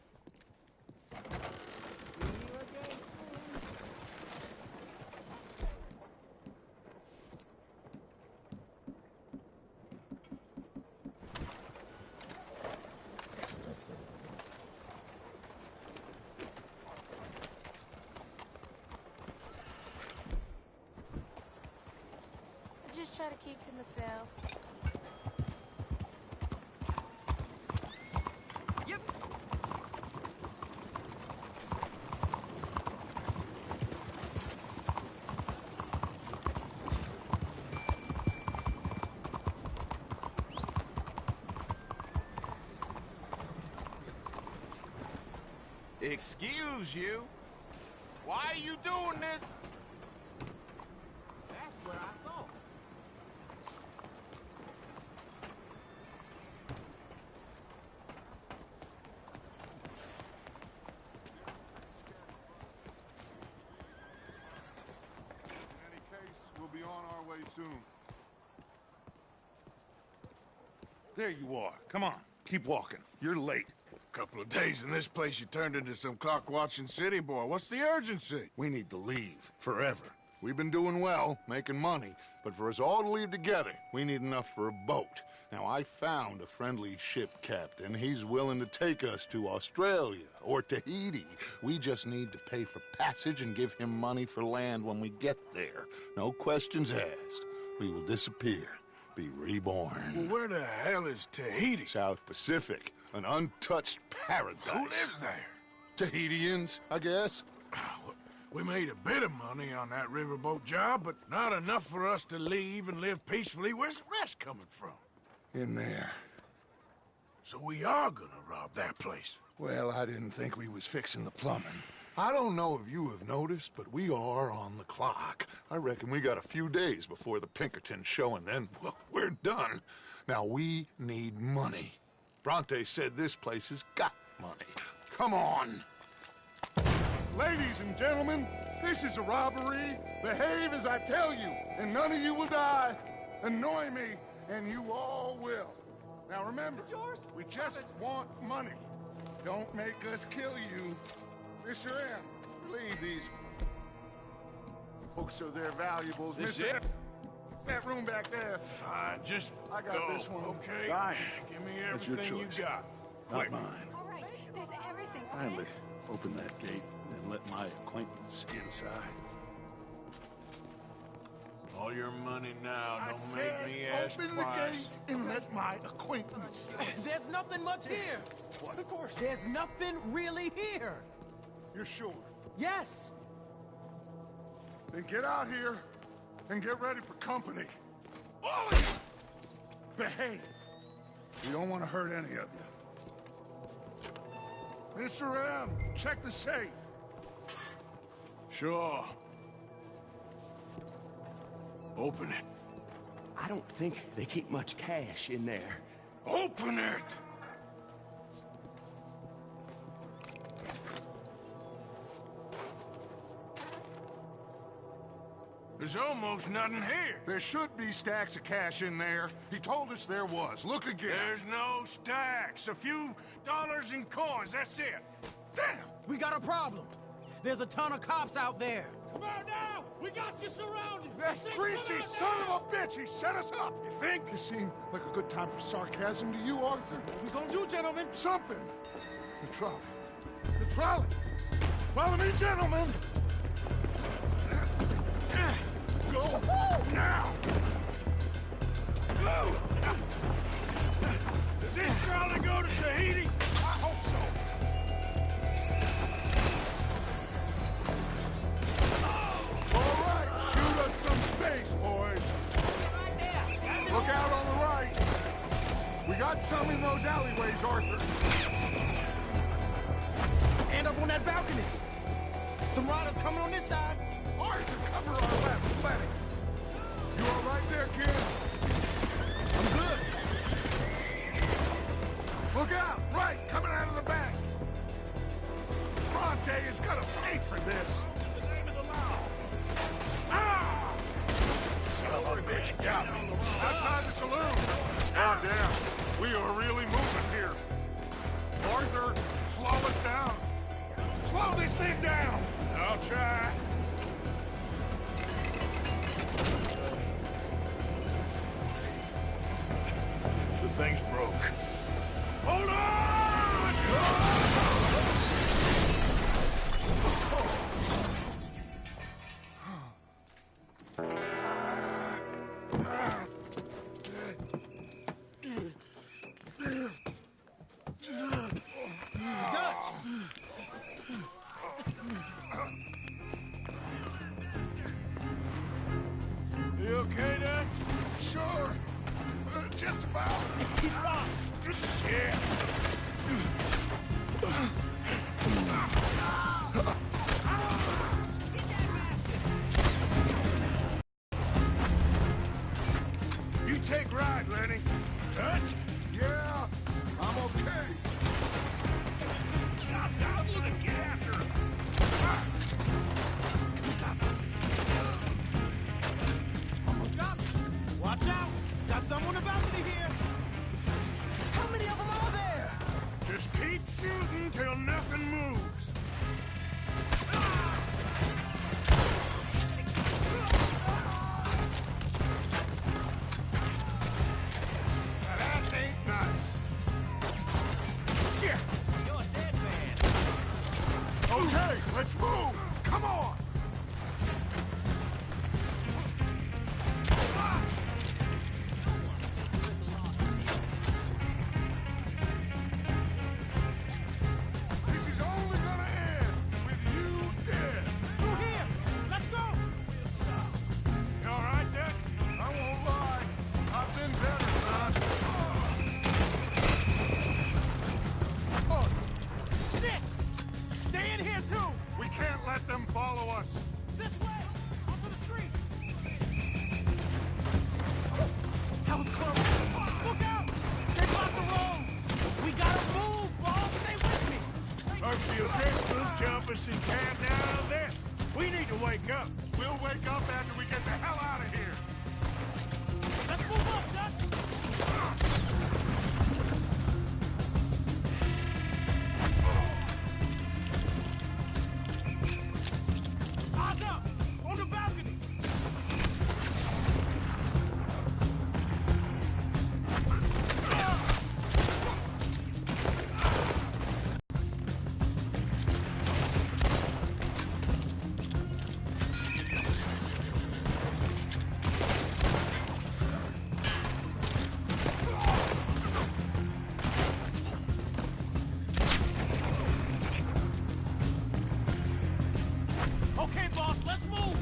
I just try to keep to myself. Excuse you? Why are you doing this? That's what I thought. In any case, we'll be on our way soon. There you are. Come on, keep walking. You're late. Couple of days in this place, you turned into some clock-watching city boy. What's the urgency? We need to leave. Forever. We've been doing well, making money, but for us all to leave together, we need enough for a boat. Now, I found a friendly ship captain. He's willing to take us to Australia or Tahiti. We just need to pay for passage and give him money for land when we get there. No questions asked. We will disappear. be reborn. Well, where the hell is Tahiti? South Pacific, an untouched paradise. Who lives there? Tahitians, I guess. We made a bit of money on that riverboat job, but not enough for us to leave and live peacefully. Where's the rest coming from? In there. So we are gonna rob that place. Well, I didn't think we was fixing the plumbing. I don't know if you have noticed, but we are on the clock. I reckon we got a few days before the Pinkerton show, and then, well, we're done. Now, we need money. Bronte said this place has got money. Come on. Ladies and gentlemen, this is a robbery. Behave as I tell you, and none of you will die. Annoy me, and you all will. Now remember, we just want money. Don't make us kill you. Mr. M, leave these folks are their valuables. This Mr. it? That room back there. Fine, just I got go, this one. okay? Fine. Give me That's your everything you choice. got. Not Quick. mine. All right, there's everything, okay? Kindly open that gate and let my acquaintance inside. All your money now. Don't make me ask Open twice. the gate and let my acquaintance. There's nothing much here. What? Of course. There's nothing really here. You're sure? Yes. Then get out here and get ready for company. All of you! Behave. We don't want to hurt any of you. Mr. M, check the safe. Sure. Open it. I don't think they keep much cash in there. Open it! There's almost nothing here. There should be stacks of cash in there. He told us there was. Look again. There's no stacks. A few dollars in coins, that's it. Damn! We got a problem. There's a ton of cops out there. Come on now! We got you surrounded! That greasy son of a bitch! He set us up! You think? This seemed like a good time for sarcasm to you, Arthur? What we gonna do, gentlemen? Something! The trolley. The trolley! Follow me, gentlemen! Go now! Go! Does this trolley go to Tahiti? I hope so. All right, shoot us some space, boys. Look out on the right. We got some in those alleyways, Arthur. And up on that balcony. Some riders coming on this side. Arthur, cover our left flank. You all right there, kid? I'm good. Look out! Right, coming out of the back. Bronte is gonna pay for this. The name of the law. Ah! Son of a bitch got me. Outside the saloon. Oh, damn. We are really moving here. Arthur, slow us down. Slow this thing down. I'll try. The thing's broke. Hold on! You okay, Dutch? Sure. Just about. He's fine. Shit. You take ride, Lenny. Dutch? Yeah, I'm okay. Stop dawdling and get after him. Almost got me. Watch out. Got someone about to here. How many of them are there? Just keep shooting till nothing moves. Now that ain't nice. Shit! You're a dead man. Okay, let's move. Come on. help us in camp out of this. We need to wake up. We'll wake up after we get the hell out of here. Let's move up, Dutch! Eyes up! On the balcony! Okay, boss, let's move!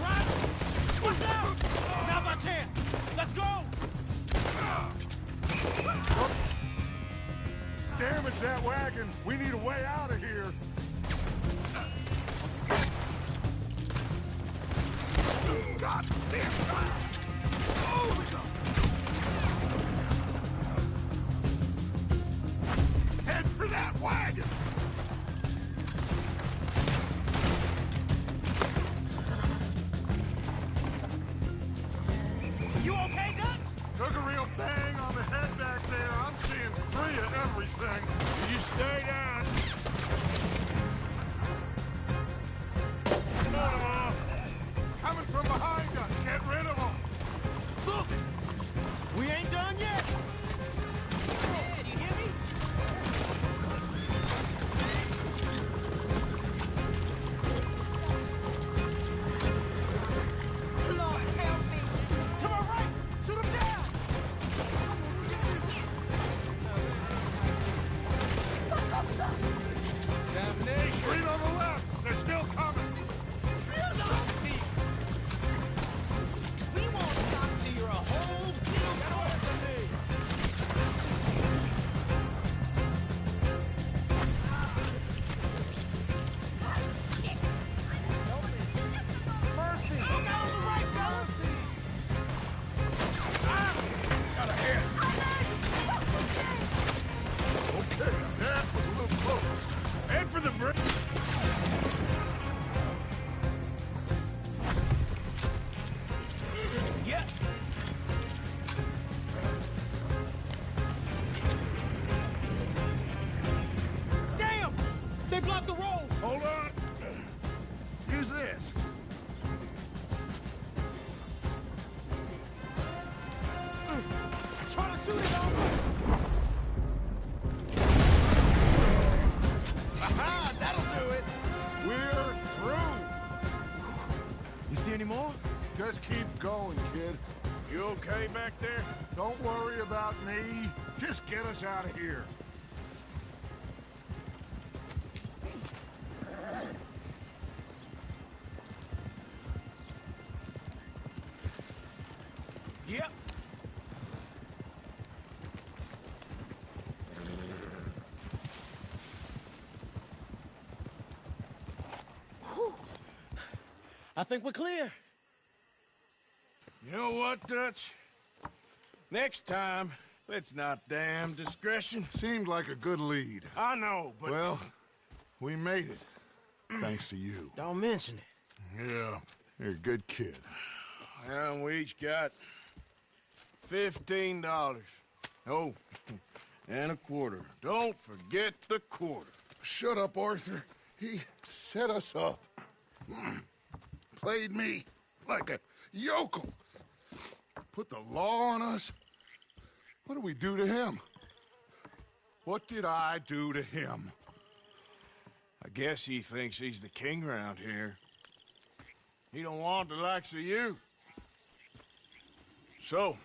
Right! Watch out! Now's our chance! Let's go! Damage that wagon. We need a way out of here. God damn! Head for that wagon! You okay, Dutch? Took a real bang on the head back there. I'm seeing 3 of everything. You stay down. Come on, Lamar. Coming from behind us. Get rid of them. Look! We ain't done yet! Hey, do you hear me? Lord, help me! To my right! Shoot him down! Damnation. 3 on the left. They're still coming. We won't stop till you're a whole field north of me! Mercy! Look out on the right, fellas! Got a hit. Okay, that was a little close. Head for the bridge. Yep. Damn! They blocked the road! Hold on. Use this. Try to shoot it over! Aha! That'll do it! We're through. You see any more? Just keep going, kid. You okay back there? Don't worry about me. Just get us out of here. Yep. Whew. I think we're clear. You know what, Dutch? Next time, let's not damn discretion. Seemed like a good lead. I know, but... Well, we made it. Thanks to you. Don't mention it. Yeah, you're a good kid. And we each got $15. Oh, and a quarter. Don't forget the quarter. Shut up, Arthur. He set us up. Played me like a yokel. Put the law on us. What did we do to him? What did I do to him? I guess he thinks he's the king around here. He don't want the likes of you. So,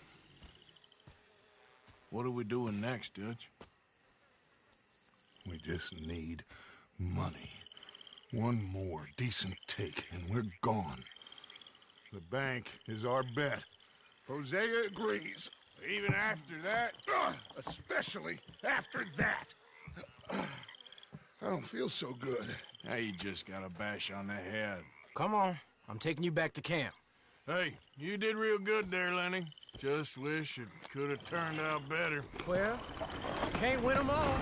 what are we doing next, Dutch? We just need money. One more decent take, and we're gone. The bank is our bet. Hosea agrees. Even after that? Especially after that. I don't feel so good. Now you just got a bash on the head. Come on. I'm taking you back to camp. Hey, you did real good there, Lenny. Just wish it could have turned out better. Well, can't win them all.